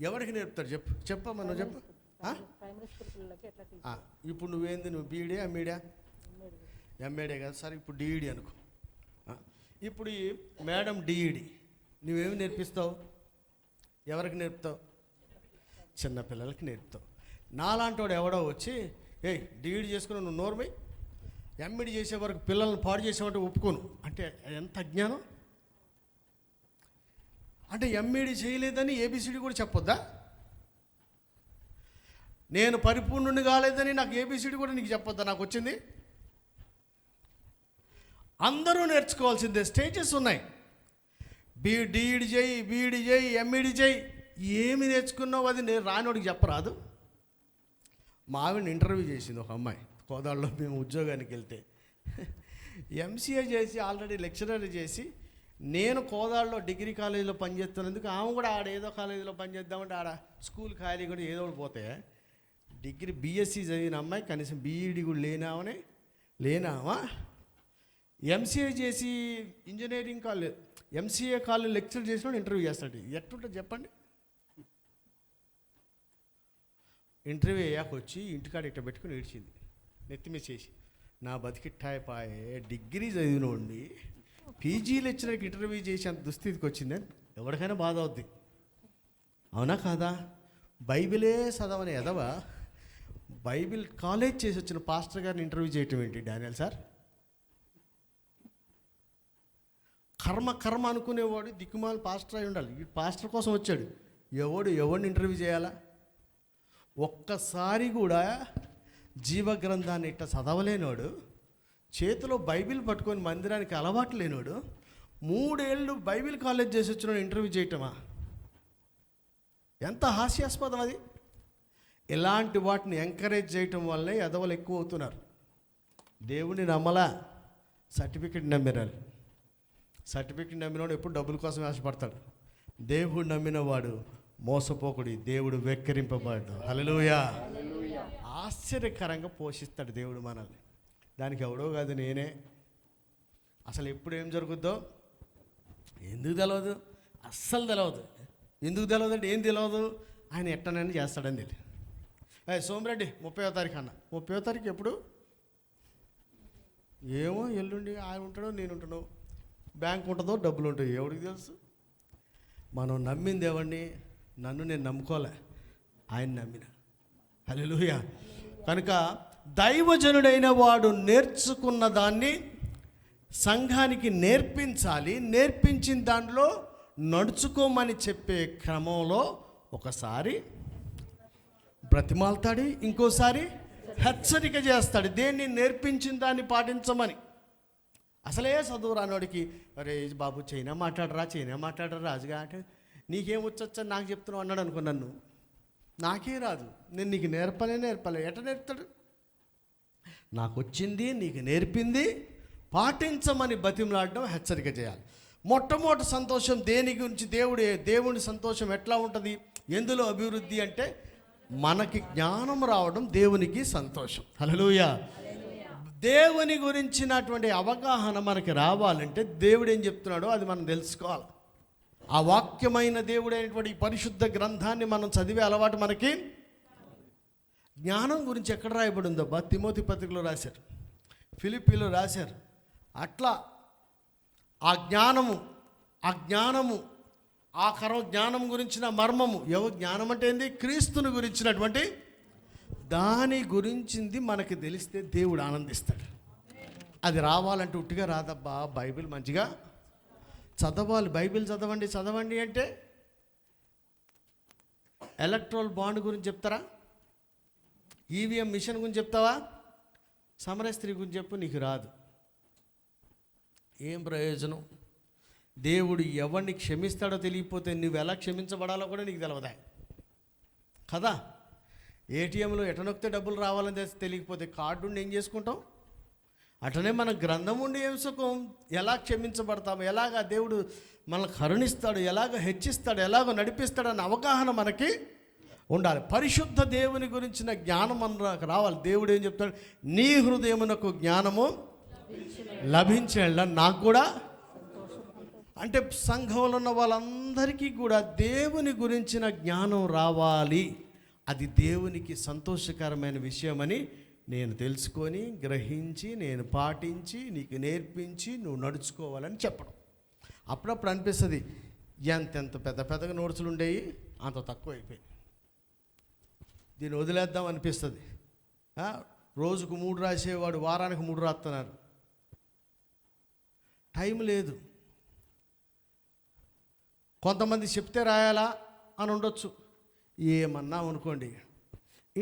S1: ఎవరికి నేర్పుతారు? చెప్పమ్మా, నువ్వు చెప్పు. ఇప్పుడు నువ్వేంది, నువ్వు బీఈడి, ఎంఈడియా? ఎంఏడే కదా. సరే, ఇప్పుడు డిఈడి అనుకో. ఇప్పుడు ఈ మేడం డిఈడి, నువ్వేమి నేర్పిస్తావు? ఎవరికి నేర్పుతావు? చిన్నపిల్లలకి నేర్పుతావు. నాలాంటి వాడు ఎవడో వచ్చి, డిఈడి చేసుకుని నువ్వు నోర్మై, ఎంఈడి చేసే వరకు పిల్లల్ని పాడు చేసామంటే ఒప్పుకోను అంటే ఎంత అజ్ఞానం. అంటే ఎంఈడి చేయలేదని ఏబిసిడి కూడా చెప్పొద్దా? నేను పరిపూర్ణుని కాలేదని నాకు ఏబిసిడి కూడా నీకు చెప్పొద్దా? నాకు వచ్చింది. అందరూ నేర్చుకోవాల్సిందే. స్టేజెస్ ఉన్నాయి. డిఈడి చేయి, బీఈడి చేయి, ఎంఈడి చేయి. ఏమి నేర్చుకున్నావు అది నేను రానోడికి చెప్పరాదు. మా ఆవిడని ఇంటర్వ్యూ చేసింది ఒక అమ్మాయి. కోదాడలో మేము ఉద్యోగానికి వెళ్తే ఎంసీఏ చేసి ఆల్రెడీ లెక్చరర్ చేసి, నేను కోదాడలో డిగ్రీ కాలేజీలో పనిచేస్తున్నందుకు ఆమె కూడా ఆడ ఏదో కాలేజీలో పనిచేద్దామంటే ఆడ స్కూల్ ఖాళీ కూడా ఏదో ఒకటి పోతే, డిగ్రీ బీఎస్సీ చదివిన అమ్మాయి కనీసం బీఈడి కూడా లేనామా ఎంసీఏ చేసి engineering college MCA college lecture చేసిన ఇంటర్వ్యూ చేస్తాడు. ఎట్లుంటుంది చెప్పండి? ఇంటర్వ్యూ అయ్యాక వచ్చి ఇంటికాడ ఇట్ట పెట్టుకుని ఏడ్చింది, నెత్తిమీద చేసి. నా బతికిట్టాయిపాయే, డిగ్రీ చదివినోండి పీజీ లెక్చరర్కి ఇంటర్వ్యూ చేసి అంత దుస్థితికి వచ్చిందని ఎవరికైనా బాధ అవుద్ది. అవునా కాదా? బైబిలే చదవని ఎదవా బైబిల్ కాలేజ్ చేసి వచ్చిన పాస్టర్ గారిని ఇంటర్వ్యూ చేయటం ఏంటి డానియల్ సార్? కర్మ అనుకునేవాడు దిక్కుమాల పాస్టర్ అయి ఉండాలి. ఈ పాస్టర్ కోసం వచ్చాడు. ఎవడిని ఇంటర్వ్యూ చేయాలా? ఒక్కసారి కూడా జీవగ్రంథాన్ని ఇట్ట చదవలేనోడు, చేతిలో బైబిల్ పట్టుకొని మందిరానికి అలవాటు లేనోడు, 3 ఏళ్ళు బైబిల్ కాలేజ్ చేసి వచ్చిన ఇంటర్వ్యూ చేయటమా? ఎంత హాస్యాస్పదం అది. ఇలాంటి వాటిని ఎంకరేజ్ చేయటం వల్లే ఎదవలు ఎక్కువ అవుతున్నారు. దేవుని నమ్మలా, సర్టిఫికెట్ నమ్మినారు. సర్టిఫికెట్ నమ్మినవాడు ఎప్పుడు డబ్బుల కోసం ఆశపడతాడు. దేవుడు నమ్మినవాడు మోసపోకుడి, దేవుడు వెక్కిరింపబడ్డు. హల్లెలూయా. ఆశ్చర్యకరంగా పోషిస్తాడు దేవుడు మనల్ని. దానికి ఎవడో కాదు, నేనే. అసలు ఎప్పుడు ఏం జరుగుద్దో ఎందుకు తెలియదు, అస్సలు తెలియదు. ఎందుకు తెలియదు అంటే ఏం తెలియదు, ఆయన ఎట్టనని చేస్తాడని తెలియదు. సోమిరెడ్డి 30వ తారీఖు అన్న, 30వ తారీఖు ఎప్పుడు ఏమో, ఎల్లుండి ఆయన ఉంటాడో నేను ఉంటాడో, బ్యాంక్ ఉంటుందో డబ్బులు ఉంటాయో ఎవరికి తెలుసు. మనం నమ్మింది ఎవరిని? నన్ను నేను నమ్ముకోలే, ఆయన నమ్మిన. హల్లెలూయా. కనుక దైవజనుడైన వాడు నేర్చుకున్న దాన్ని సంఘానికి నేర్పించాలి. నేర్పించిన దాంట్లో నడుచుకోమని చెప్పే క్రమంలో ఒకసారి బ్రతిమాలుతాడు, ఇంకోసారి హెచ్చరిక చేస్తాడు. దేన్ని నేర్పించిన దాన్ని పాటించమని. అసలే చదువు రానోడికి, అరే బాబు చైనా మాట్లాడరా రాజుగా అంటే, నీకేం వచ్చొచ్చని నాకు చెప్తున్నావు అన్నాడు అనుకో. నన్ను నాకే రాదు, నేను నీకు నేర్పలే. ఎట నేర్పుతాడు? నాకు వచ్చింది నీకు నేర్పింది పాటించమని బతిమలాడడం, హెచ్చరిక చేయాలి. మొట్టమొదటి సంతోషం దేని గురించి? దేవుని సంతోషం ఎట్లా ఉంటుంది? ఎందులో అభివృద్ధి అంటే మనకి జ్ఞానం రావడం దేవునికి సంతోషం. హల్లెలూయా. దేవుని గురించినటువంటి అవగాహన మనకి రావాలంటే దేవుడు ఏం చెప్తున్నాడో అది మనం తెలుసుకోవాలి. ఆ వాక్యమైన దేవుడైనటువంటి పరిశుద్ధ గ్రంథాన్ని మనం చదివే అలవాటు మనకి. జ్ఞానం గురించి ఎక్కడ రాయబడి ఉందబ్బా? తిమోతి పత్రికలో రాశారు, ఫిలిప్పీలో రాశారు. అట్లా ఆ జ్ఞానము జ్ఞానం గురించిన మర్మము. జ్ఞానం అంటే ఏంది? క్రీస్తుని గురించినటువంటి దాని గురించింది మనకి తెలిస్తే దేవుడు ఆనందిస్తాడు. అది రావాలంటే ఉట్టిగా రాదబ్బా. బైబిల్ మంచిగా చదవాలి. బైబిల్ చదవండి అంటే ఎలక్ట్రల్ బాండ్ గురించి చెప్తారా? ఈవీఎం మిషన్ గురించి చెప్తావా? సమరస్త్రీ గురించి చెప్పు, నీకు రాదు. ఏం ప్రయోజనం? దేవుడు ఎవరిని క్షమిస్తాడో తెలియకపోతే నువ్వు ఎలా క్షమించబడాలో కూడా నీకు తెలియదా కదా? ఏటీఎంలో ఎట నొక్కితే డబ్బులు రావాలని తెలియకపోతే కార్డు ఉండి ఏం చేసుకుంటాం? అట్లనే మన గ్రంథం ఉండి ఏం సుఖం? ఎలా క్షమించబడతాము, ఎలాగ దేవుడు మనల్ని కరుణిస్తాడు, ఎలాగ హెచ్చిస్తాడు, ఎలాగో నడిపిస్తాడు అన్న అవగాహన మనకి ఉండాలి. పరిశుద్ధ దేవుని గురించిన జ్ఞానం మనకు రావాలి. దేవుడు ఏం చెప్తాడు? నీ హృదయమునకు జ్ఞానము లభించేలా నాకు కూడా. అంటే సంఘంలో ఉన్న వాళ్ళందరికీ కూడా దేవుని గురించిన జ్ఞానం రావాలి. అది దేవునికి సంతోషకరమైన విషయమని నేను తెలుసుకొని, గ్రహించి, నేను పాటించి, నీకు నేర్పించి నువ్వు నడుచుకోవాలని చెప్పడం. అప్పుడప్పుడు అనిపిస్తుంది, ఎంతెంత పెద్దగా నోట్సులు ఉండేవి అంత తక్కువ అయిపోయి, దీన్ని వదిలేద్దాం అనిపిస్తుంది. రోజుకు 3 రాసేవాడు వారానికి 3 రాస్తున్నారు. టైం లేదు. కొంతమంది చెప్తే రాయాలా అని ఉండొచ్చు. ఏమన్నా అనుకోండి,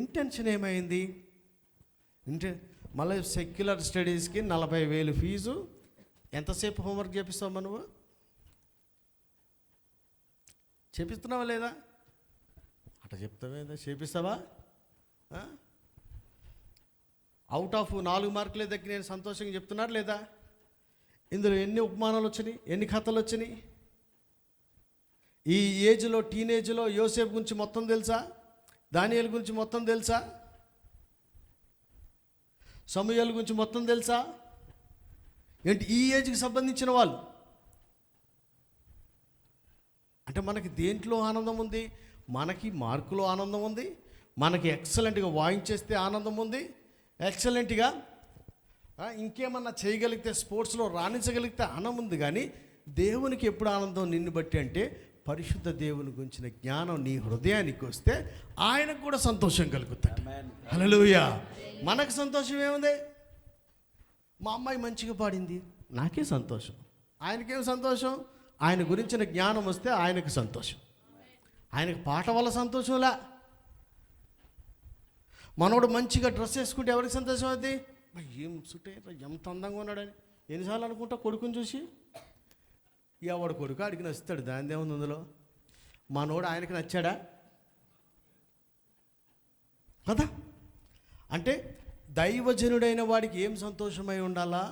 S1: ఇంటెన్షన్ ఏమైంది మళ్ళీ సెక్యులర్ స్టడీస్కి 40,000 ఫీజు, ఎంతసేపు హోంవర్క్ చేపిస్తావు నువ్వు? చేపిస్తున్నావా లేదా? అట్లా చెప్తావేదా? చేపిస్తావా? అవుట్ ఆఫ్ 4 మార్కులే దగ్గర నేను సంతోషంగా చెప్తున్నారు లేదా? ఇందులో ఎన్ని ఉపమానాలు వచ్చినాయి, ఎన్ని కథలు వచ్చినాయి? ఈ ఏజ్లో, టీనేజ్లో యోసేపు గురించి మొత్తం తెలుసా? దానియేలు గురించి మొత్తం తెలుసా? సమూయేలు గురించి మొత్తం తెలుసా? ఏంటి ఈ ఏజ్కి సంబంధించిన వాళ్ళు? అంటే మనకి దేంట్లో ఆనందం ఉంది? మనకి మార్కులో ఆనందం ఉంది, మనకి ఎక్సలెంట్గా వాయించేస్తే ఆనందం ఉంది, ఎక్సలెంట్గా ఇంకేమన్నా చేయగలిగితే, స్పోర్ట్స్లో రాణించగలిగితే ఆనందం ఉంది. కానీ దేవునికి ఎప్పుడు ఆనందం నిన్ను బట్టి అంటే, పరిశుద్ధ దేవుని గురించిన జ్ఞానం నీ హృదయానికి వస్తే ఆయనకు కూడా సంతోషం కలుగుతుంది. హల్లెలూయా. మనకు సంతోషం ఏముంది? మా అమ్మాయి మంచిగా పాడింది, నాకే సంతోషం. ఆయనకేం సంతోషం? ఆయన గురించిన జ్ఞానం వస్తే ఆయనకు సంతోషం. ఆయనకు పాట వల్ల సంతోషంలా. మనోడు మంచిగా డ్రెస్ వేసుకుంటే ఎవరికి సంతోషం అవుతుంది? ఏం సుటే, ఎంత అందంగా ఉన్నాడని ఎన్నిసార్లు అనుకుంటా కొడుకుని చూసి. ఎవడు కొడుకు ఆడికి నచ్చుతాడు, దాని ఏముంది అందులో? మనోడు ఆయనకి నచ్చాడా కదా? అంటే దైవజనుడైన వాడికి ఏం సంతోషమై ఉండాలా?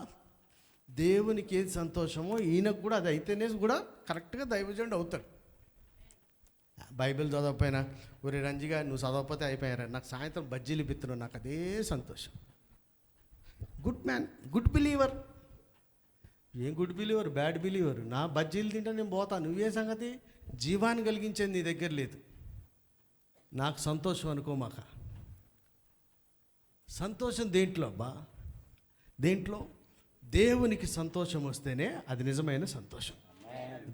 S1: దేవునికి ఏది సంతోషమో ఈయనకు కూడా అది అయితేనే కూడా కరెక్ట్గా దైవజనుడు అవుతాడు. బైబిల్ చదవకపోయినా, ఒరే రంజిగా నువ్వు చదవకపోతే అయిపోయారా, నాకు సాయంత్రం బజ్జీలు ఇప్పిస్తున్నావు, నాకు అదే సంతోషం. Good man, good believer. ఏం గుడ్ బిలీవర్? Bad believer. నా బజ్జీలు తింటా నేను పోతా, నువ్వే సంగతి? జీవాన్ని కలిగించేది నీ దగ్గర లేదు. నాకు సంతోషం అనుకోమాక. సంతోషం దేంట్లో అబ్బా? దేంట్లో? దేవునికి సంతోషం వస్తేనే అది నిజమైన సంతోషం.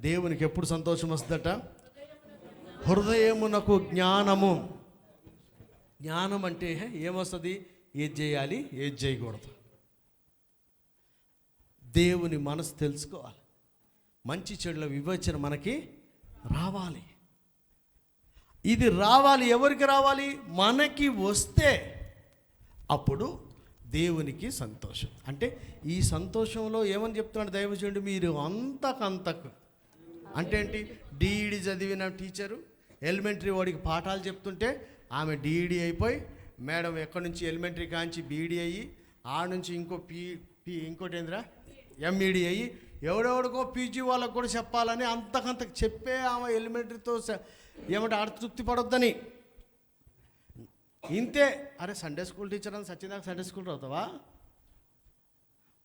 S1: దేవునికి ఎప్పుడు సంతోషం వస్తుందట? హృదయమునకు జ్ఞానము. జ్ఞానం అంటే ఏమొస్తుంది? ఏది చేయాలి, ఏది చేయకూడదు. దేవుని మనసు తెలుసుకోవాలి. మంచి చెడుల వివేచన మనకి రావాలి. ఇది రావాలి. ఎవరికి రావాలి? మనకి వస్తే అప్పుడు దేవునికి సంతోషం. అంటే ఈ సంతోషంలో ఏమని చెప్తున్నాడు దైవజనుడు? మీరు అంతకంతకు అంటే ఏంటి? డిఈడి చదివిన టీచరు ఎలిమెంటరీ వాడికి పాఠాలు చెప్తుంటే ఆమె డిఈడి అయిపోయి, మేడం ఎక్కడి నుంచి ఎలిమెంటరీ కాంచి బీఈడి అయ్యి, ఆ నుంచి ఇంకోటి ఏందిరా ఎంఈడి అయ్యి, ఎవడెవడికో పీజీ వాళ్ళకు కూడా చెప్పాలని అంతకంతకు చెప్పే ఆమె ఎలిమెంటరీతో ఏమంటే ఆడ తృప్తి పడొద్దని. ఇంతే. అరే సండే స్కూల్ టీచర్ అని సత్యదాకా సండే స్కూల్ అవుతావా?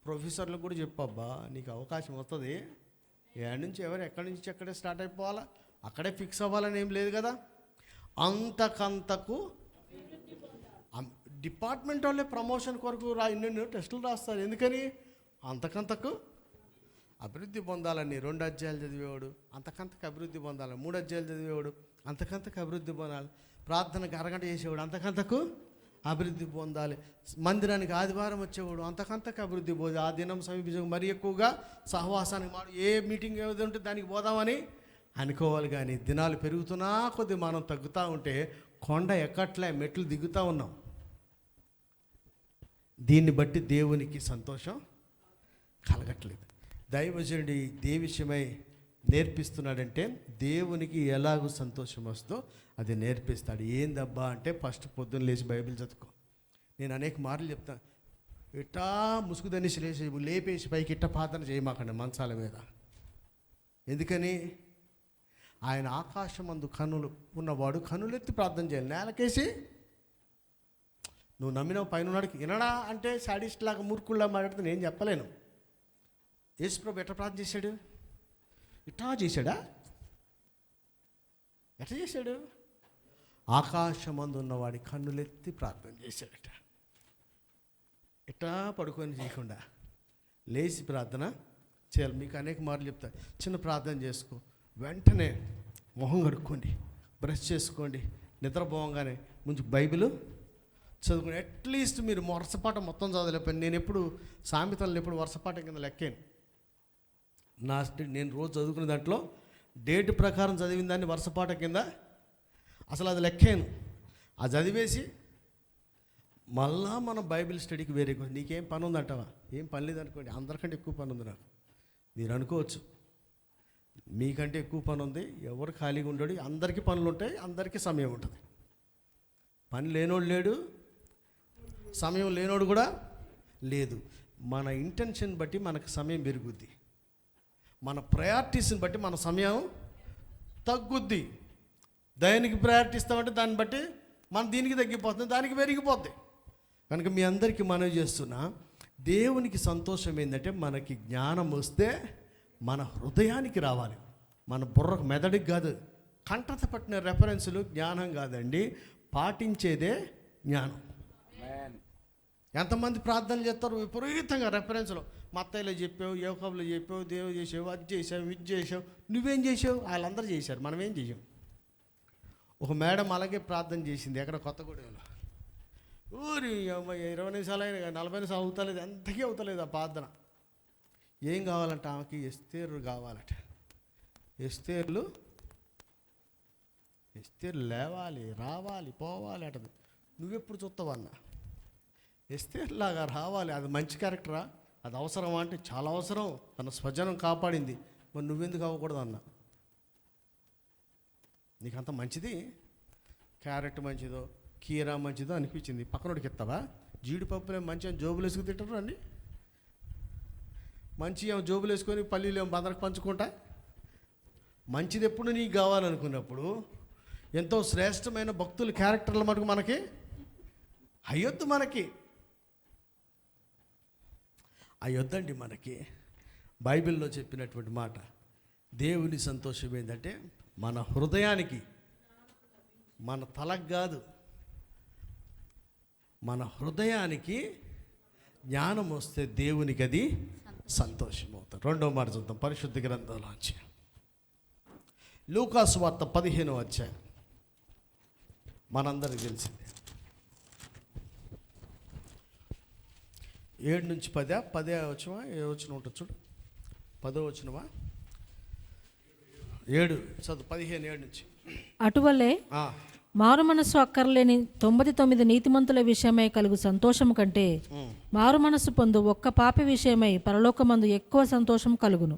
S1: ప్రొఫెసర్లకు కూడా చెప్పబ్బా, నీకు అవకాశం వస్తుంది. ఏడు నుంచి ఎక్కడి నుంచి ఎక్కడే స్టార్ట్ అయిపోవాలా, అక్కడే ఫిక్స్ అవ్వాలని ఏం లేదు కదా. అంతకంతకు డిపార్ట్మెంట్ వాళ్ళే ప్రమోషన్ కొరకు ఎన్నెన్నో టెస్టులు రాస్తారు. ఎందుకని? అంతకంతకు అభివృద్ధి పొందాలని. 2 అధ్యాయాలు చదివేవాడు అంతకంతకు అభివృద్ధి పొందాలి. 3 అధ్యాయాలు చదివేవాడు అంతకంతకు అభివృద్ధి పొందాలి. ప్రార్థనకు అరగంట చేసేవాడు అంతకంతకు అభివృద్ధి పొందాలి. మందిరానికి ఆదివారం వచ్చేవాడు అంతకంతకు అభివృద్ధి పొంది ఆ దినం సమీపించక మరి ఎక్కువగా సహవాసానికి ఏ మీటింగ్ ఏది ఉంటే దానికి పోదామని అనుకోవాలి. కానీ దినాలు పెరుగుతున్నా కొద్ది మనం తగ్గుతూ ఉంటే కొండ ఎక్కట్లే, మెట్లు దిగుతూ ఉన్నాం. దీన్ని బట్టి దేవునికి సంతోషం కలగట్లేదు. దైవజనుడి ఏ విషయమై నేర్పిస్తున్నాడంటే దేవునికి ఎలాగో సంతోషం వస్తుందో అది నేర్పిస్తాడు. ఏందబ్బా అంటే ఫస్ట్ పొద్దున్న లేచి బైబిల్ చదువుకో. నేను అనేక మార్లు చెప్తాను, ఇట్టా ముసుగుదనేసి లేపేసి పైకి ఇట్ట ప్రార్థన చేయమాకండి మంచాల మీద. ఎందుకని? ఆయన ఆకాశమందు కన్నులు ఉన్నవాడు కన్నులెత్తి ప్రార్థన చేయాలి. నేలకేసి నువ్వు నమ్మిన పైన ఉన్నాడికి వినడా అంటే సాడిస్ట్ లాగా మూర్ఖుల్లా మాట్లాడితే నేను చెప్పలేను. యేసుప్రభు ఎట్లా ప్రార్థన చేశాడు? ఇట్లా చేశాడా? ఎట్లా చేశాడు? ఆకాశమందు ఉన్నవాడి కన్నులెత్తి ప్రార్థన చేశాడట. ఇట్లా పడుకొని చేయకుండా లేచి ప్రార్థన చేయాలి. మీకు అనేక మార్లు చెప్తా, చిన్న ప్రార్థన చేసుకో, వెంటనే మొహం కడుక్కోండి, బ్రష్ చేసుకోండి, నిద్రపోగానే ముందు బైబిల్ చదువుకోండి. అట్లీస్ట్ మీరు వరుసపాఠం మొత్తం చదవలేకపోయింది. నేను ఎప్పుడు సామెతలను ఎప్పుడు వరుసపాఠం కింద లెక్కాను. నేను రోజు చదువుకునే దాంట్లో డేట్ ప్రకారం చదివిన దాన్ని వరుసపాఠం కింద అసలు అది లెక్కాను. అది చదివేసి మళ్ళా మనం బైబిల్ స్టడీకి వేరే నీకేం పని ఉందంటావా? ఏం పని లేదనుకోండి, అందరికంటే ఎక్కువ పని ఉంది నాకు. మీరు అనుకోవచ్చు మీకంటే ఎక్కువ పని ఉంది, ఎవరు ఖాళీగా ఉండడు, అందరికీ పనులు ఉంటాయి, అందరికీ సమయం ఉంటుంది. పని లేనోడు లేడు, సమయం లేనోడు కూడా లేదు. మన ఇంటెన్షన్ బట్టి మనకు సమయం పెరుగుద్ది, మన ప్రయారిటీస్ని బట్టి మన సమయం తగ్గుద్ది. దానికి ప్రయారిటీ ఇస్తామంటే దాన్ని బట్టి మన దీనికి తగ్గిపోతుంది, దానికి పెరిగిపోద్ది. కనుక మీ అందరికీ మనవి చేస్తున్నా, దేవునికి సంతోషం ఏంటంటే మనకి జ్ఞానం వస్తే మన హృదయానికి రావాలి, మన బుర్రకు మెదడుకి కాదు. కంటత పట్టిన రెఫరెన్సులు జ్ఞానం కాదండి, పాటించేదే జ్ఞానం. ఎంతమంది ప్రార్థనలు చేస్తారు విపరీతంగా రెఫరెన్స్లో, మత్తయిలో చెప్పావు, యోకబులో చెప్పావు, దేవుడు చేసావు, అది చేసావు, ఇది చేసావు. నువ్వేం చేసావు? వాళ్ళందరూ చేశారు, మనం ఏం చేసాం? ఒక మేడం అలాగే ప్రార్థన చేసింది ఎక్కడ కొత్తగూడెంలో. ఊరి 20 నిమిషాలు అయినా 40 నిమిషాలు అవుతలేదు, ఎంతకీ అవుతలేదు ఆ ప్రార్థన. ఏం కావాలంట ఆమెకి? ఎస్తేరు కావాలట. ఎస్తేర్లు లేవాలి, రావాలి, పోవాలి అంటది. నువ్వెప్పుడు చూస్తావన్న? ఎస్తేర్లాగా రావాలి, అది మంచి క్యారెక్టరా? అది అవసరమా అంటే చాలా అవసరం. తన స్వజనం కాపాడింది, మరి నువ్వెందుకు అవ్వకూడదు అన్న? నీకంత మంచిది, క్యారెట్ మంచిదో కీరా మంచిదో అనిపించింది, పక్కనోడికి ఇస్తావా? జీడిపప్పులే మంచిగా జోబులు వేసుకు తింటారు అండి, మంచి ఏమో జోబులు వేసుకొని పల్లీలు ఏమో బదరకు పంచుకుంటా. మంచిది ఎప్పుడు నీకు కావాలనుకున్నప్పుడు ఎంతో శ్రేష్టమైన భక్తుల క్యారెక్టర్ల మటుకు మనకి అయ్యొద్దు, మనకి అయ్యొద్దండి. మనకి బైబిల్లో చెప్పినటువంటి మాట, దేవుని సంతోషం ఏంటంటే మన హృదయానికి, మన తలకు కాదు, మన హృదయానికి జ్ఞానం వస్తే దేవునికి అది సంతోషం అవుతుంది. రెండవ మాట చూద్దాం పరిశుద్ధ గ్రంథంలోంచి, లూకాసు వార్త 15వ అధ్యాయం. మనందరికి తెలిసిందే. 7 నుంచి 10 వచనమా, ఏ వచనం ఉంటుంది చూడు, 10వ వచనమా, 7 చదువు, 15 7 నుంచి.
S2: అటువలే మారు మనస్సు అక్కర్లేని 99 నీతిమంతుల విషయమై కలుగు సంతోషము కంటే మారు మనస్సు పొందు ఒక్క పాపి విషయమై పరలోకమందు ఎక్కువ సంతోషం కలుగును.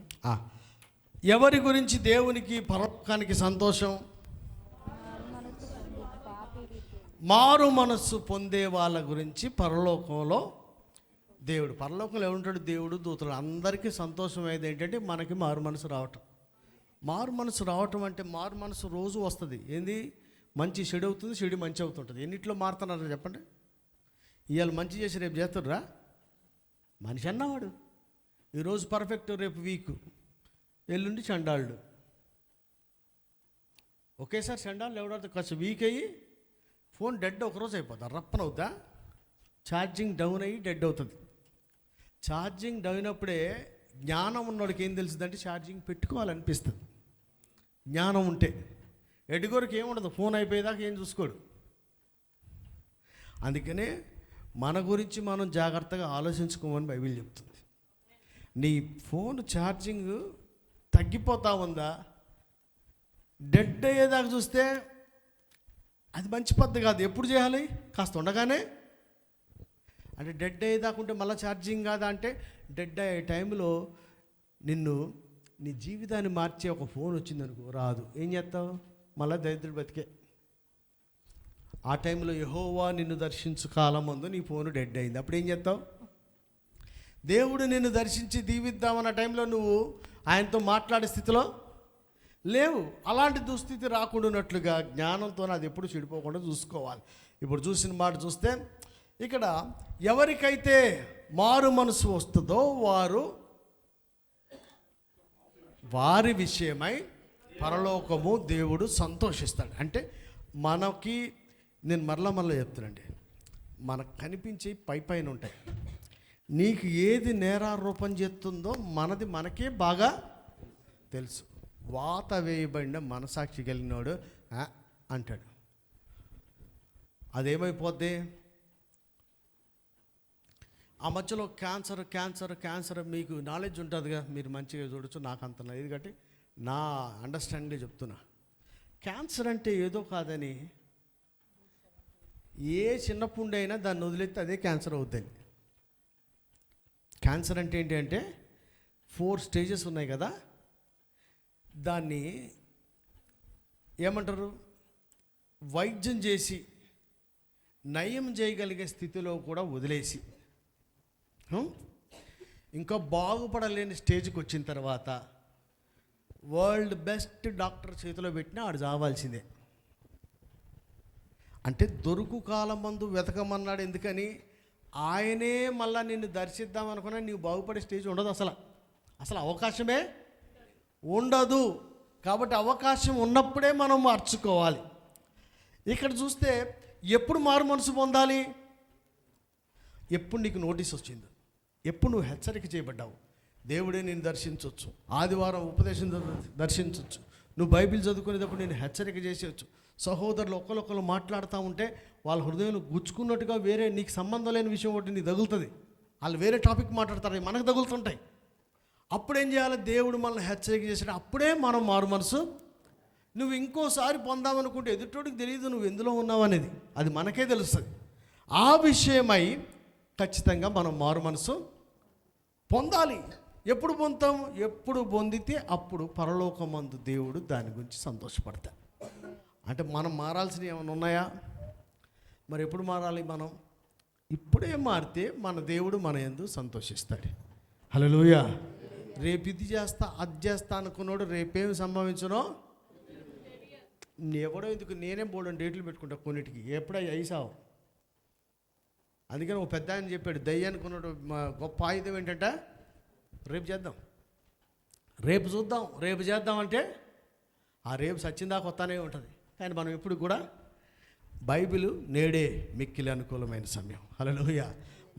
S1: ఎవరి గురించి దేవునికి పరలోకానికి సంతోషం? మారు మనస్సు పొందే వాళ్ళ గురించి పరలోకంలో దేవుడు, పరలోకంలో ఎవరుంటాడు? దేవుడు, దూతలు, అందరికీ సంతోషం అయ్యేది ఏంటంటే మనకి మారు మనసు రావటం. మారు మనసు రావటం అంటే మారు మనసు రోజు వస్తుంది. ఏంది? మంచి చెడు అవుతుంది, చెడు మంచి అవుతుంటుంది. ఎన్నిట్లో మారుతున్నారు చెప్పండి? ఇవాళ మంచి చేసి రేపు చేస్తుర్రా? మనిషి అన్నవాడు ఈరోజు పర్ఫెక్ట్, రేపు వీక్, ఎల్లుండి చండాళ్ళు. ఒకేసారి చండాళ్ళు ఎవడవుతుంది? కొంచెం వీక్ అయ్యి ఫోన్ డెడ్ ఒకరోజు అయిపోతుంది, రప్పన అవుతా, ఛార్జింగ్ డౌన్ అయ్యి డెడ్ అవుతుంది. ఛార్జింగ్ డౌన్ అప్పుడే జ్ఞానం ఉన్నోడికి ఏం తెలుస్తుందంటే ఛార్జింగ్ పెట్టుకోవాలనిపిస్తుంది. జ్ఞానం ఉంటే ఎడుగోరికి ఏముండదు, ఫోన్ అయిపోయేదాకా ఏం చూసుకోడు. అందుకనే మన గురించి మనం జాగ్రత్తగా ఆలోచించుకోమని బైబిల్ చెప్తుంది. నీ ఫోన్ ఛార్జింగ్ తగ్గిపోతా ఉందా, డెడ్ అయ్యేదాకా చూస్తే అది మంచి పద్ధతి కాదు. ఎప్పుడు చేయాలి? కాస్త ఉండగానే. అంటే డెడ్ అయ్యేదాకా ఉంటే మళ్ళీ ఛార్జింగ్ కాదా అంటే, డెడ్ అయ్యే టైంలో నీ జీవితాన్ని మార్చే ఒక ఫోన్ వచ్చిందనుకో, రాదు, ఏం చేస్తావు? మళ్ళీ దరిద్రుడు బతికే. ఆ టైంలో యెహోవా నిన్ను దర్శించు కాలం ముందు నీ ఫోను డెడ్ అయింది, అప్పుడు ఏం చేస్తావు? దేవుడు నిన్ను దర్శించి దీవిద్దామన్న టైంలో నువ్వు ఆయనతో మాట్లాడే స్థితిలో లేవు. అలాంటి దుస్థితి రాకుండానట్లుగా జ్ఞానంతో అది ఎప్పుడు చెడిపోకుండా చూసుకోవాలి. ఇప్పుడు చూసిన మాట చూస్తే ఇక్కడ ఎవరికైతే మారు మనసు వస్తుందో వారి విషయమై పరలోకము దేవుడు సంతోషిస్తాడు. అంటే మనకి, నేను మరలా చెప్తానండి, మనకు కనిపించే పైన ఉంటాయి. నీకు ఏది నేరారోపణ చేస్తుందో మనది మనకే బాగా తెలుసు. వాత వేయబడిన మనసాక్షి కలిగినోడు అంటాడు, అదేమైపోద్ది? ఆ మధ్యలో క్యాన్సర్ మీకు నాలెడ్జ్ ఉంటుందిగా, మీరు మంచిగా చూడొచ్చు, నాకు అంత లేదు కాబట్టి నా అండర్స్టాండింగ్లో చెప్తున్నా. క్యాన్సర్ అంటే ఏదో కాదని ఏ చిన్న పుండు అయినా దాన్ని వదిలేస్తే అదే క్యాన్సర్ అవుతుంది. క్యాన్సర్ అంటే ఏంటి అంటే 4 స్టేజెస్ ఉన్నాయి కదా, దాన్ని ఏమంటారు, వైద్యం చేసి నయం చేయగలిగే స్థితిలో కూడా వదిలేసి ఇంకా బాగుపడలేని స్టేజ్కి వచ్చిన తర్వాత వరల్డ్ బెస్ట్ డాక్టర్ చేతిలో పెట్టినా ఆడు చావాల్సిందే. అంటే దొరుకు కాలం మందు వెతకమన్నాడు. ఎందుకని? ఆయనే మళ్ళీ నిన్ను దర్శిద్దాం అనుకున్నా నీవు బాగుపడే స్టేజ్ ఉండదు, అసలు అవకాశమే ఉండదు. కాబట్టి అవకాశం ఉన్నప్పుడే మనం మార్చుకోవాలి. ఇక్కడ చూస్తే ఎప్పుడు మారు మనసు పొందాలి? ఎప్పుడు నీకు నోటీస్ వచ్చింది, ఎప్పుడు నువ్వు హెచ్చరిక చేయబడ్డావు. దేవుడే నేను దర్శించవచ్చు, ఆదివారం ఉపదేశం దర్శించవచ్చు, నువ్వు బైబిల్ చదువుకునేటప్పుడు నేను హెచ్చరిక చేసేయచ్చు. సహోదరులు ఒకరొకరు మాట్లాడుతూ ఉంటే వాళ్ళ హృదయం గుచ్చుకున్నట్టుగా వేరే నీకు సంబంధం లేని విషయం ఒకటి నీకు తగులుతుంది. వాళ్ళు వేరే టాపిక్ మాట్లాడతారు, మనకు తగులుతుంటాయి. అప్పుడేం చేయాలి? దేవుడు మనల్ని హెచ్చరిక చేసాడు, అప్పుడే మనం మారు మనసు. నువ్వు ఇంకోసారి పొందామనుకుంటే ఎదుటోడికి తెలియదు నువ్వు ఎందులో ఉన్నావు అనేది, అది మనకే తెలుస్తుంది. ఆ విషయమై ఖచ్చితంగా మనం మారు మనసు పొందాలి. ఎప్పుడు పొందుతాం? ఎప్పుడు పొందితే అప్పుడు పరలోకమందు దేవుడు దాని గురించి సంతోషపడతాడు. అంటే మనం మారాల్సినవి ఏమైనా ఉన్నాయా? మరి ఎప్పుడు మారాలి? మనం ఇప్పుడే మారితే మన దేవుడు మన యందు సంతోషిస్తాడు. హల్లెలూయా. రేపు ఇది చేస్తా అది చేస్తా అనుకున్నాడు, రేపేమి సంభవించునో ఎవడో ఎందుకు, నేనే బోల్డని డేట్లు పెట్టుకుంటా కొన్నిటికి, ఎప్పుడై అయిసావు. అందుకని ఒక పెద్ద ఆయన చెప్పాడు, దయ్యానికి ఉన్నాడు గొప్ప ఆయుధం ఏంటంటే రేపు చేద్దాం, రేపు చూద్దాం, రేపు చేద్దాం అంటే ఆ రేపు సచ్చిందాకా వస్తానే ఉంటుంది. కానీ మనం ఎప్పుడు కూడా బైబిల్ నేడే మిక్కిలి అనుకూలమైన సమయం. హల్లెలూయా.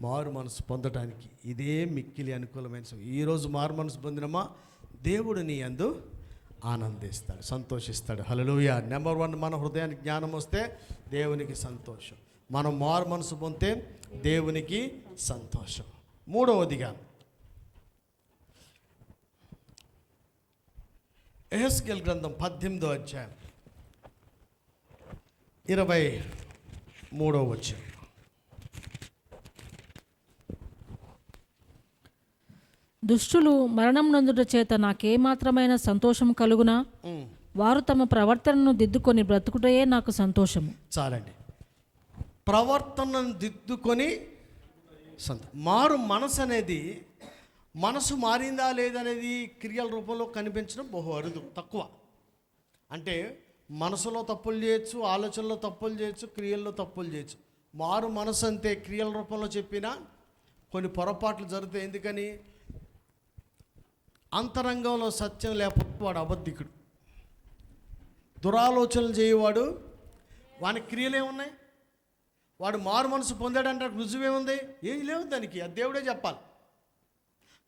S1: మారు మనసు పొందడానికి ఇదే మిక్కిలి అనుకూలమైన సమయం. ఈరోజు మారు మనసు పొందినమా, దేవుడు నీ యందు ఆనందిస్తాడు, సంతోషిస్తాడు. హల్లెలూయా. నెంబర్ 1, మన హృదయానికి జ్ఞానం వస్తే దేవునికి సంతోషం. మనం మారు మనసు పొందితే దేవునికి సంతోషం. 3వదిగా యెహెజ్కేలు గ్రంథం 18వ అధ్యాయం 23వ వచనం.
S2: దుష్టులు మరణం నొందుట చేత నాకేమాత్రమైన సంతోషం కలుగునా? వారు తమ ప్రవర్తనను దిద్దుకొని బ్రతుకుటయే నాకు సంతోషము.
S1: చాలండి. ప్రవర్తనను దిద్దుకొని మారు మనసు అనేది, మనసు మారిందా లేదనేది క్రియల రూపంలో కనిపించడం బహు అరుదు, తక్కువ. అంటే మనసులో తప్పులు చేయొచ్చు, ఆలోచనలో తప్పులు చేయొచ్చు, క్రియల్లో తప్పులు చేయొచ్చు. మారు మనసు అంతే, క్రియల రూపంలో చెప్పినా కొన్ని పొరపాట్లు జరుగుతాయి. ఎందుకని? అంతరంగంలో సత్యం లేకపోతే వాడు అబద్ధికుడు, దురాలోచనలు చేయవాడు, వాని క్రియలు ఏమున్నాయి? వాడు మారు మనసు పొందాడంటే రుజువేముంది? ఏం లేవు దానికి, అది దేవుడే చెప్పాలి.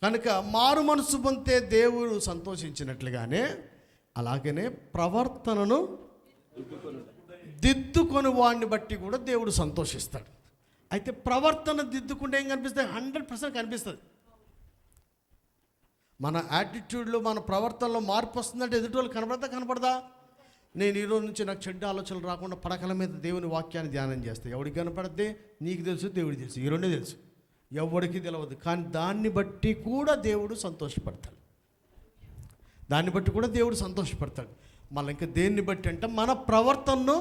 S1: కనుక మారు మనసు పొందితే దేవుడు సంతోషించినట్లుగానే అలాగనే ప్రవర్తనను దిద్దుకొని వాడిని బట్టి కూడా దేవుడు సంతోషిస్తాడు. అయితే ప్రవర్తన దిద్దుకుంటే ఏం కనిపిస్తుంది? 100% కనిపిస్తుంది. మన యాటిట్యూడ్లో, మన ప్రవర్తనలో మార్పు వస్తుందంటే ఎదుటి కనపడదా? నేను ఈరోజు నుంచి నాకు చెడ్డ ఆలోచనలు రాకుండా పడకల మీద దేవుని వాక్యాన్ని ధ్యానం చేస్తాను. ఎవరికి కనపడద్ది? నీకు తెలుసు, దేవుడికి తెలుసు, ఈ రెండే తెలుసు, ఎవరికి తెలియదు. కానీ దాన్ని బట్టి కూడా దేవుడు సంతోషపడతాడు, దాన్ని బట్టి కూడా దేవుడు సంతోషపడతాడు. మళ్ళీ ఇంకా దేన్ని బట్టి అంటే మన ప్రవర్తనను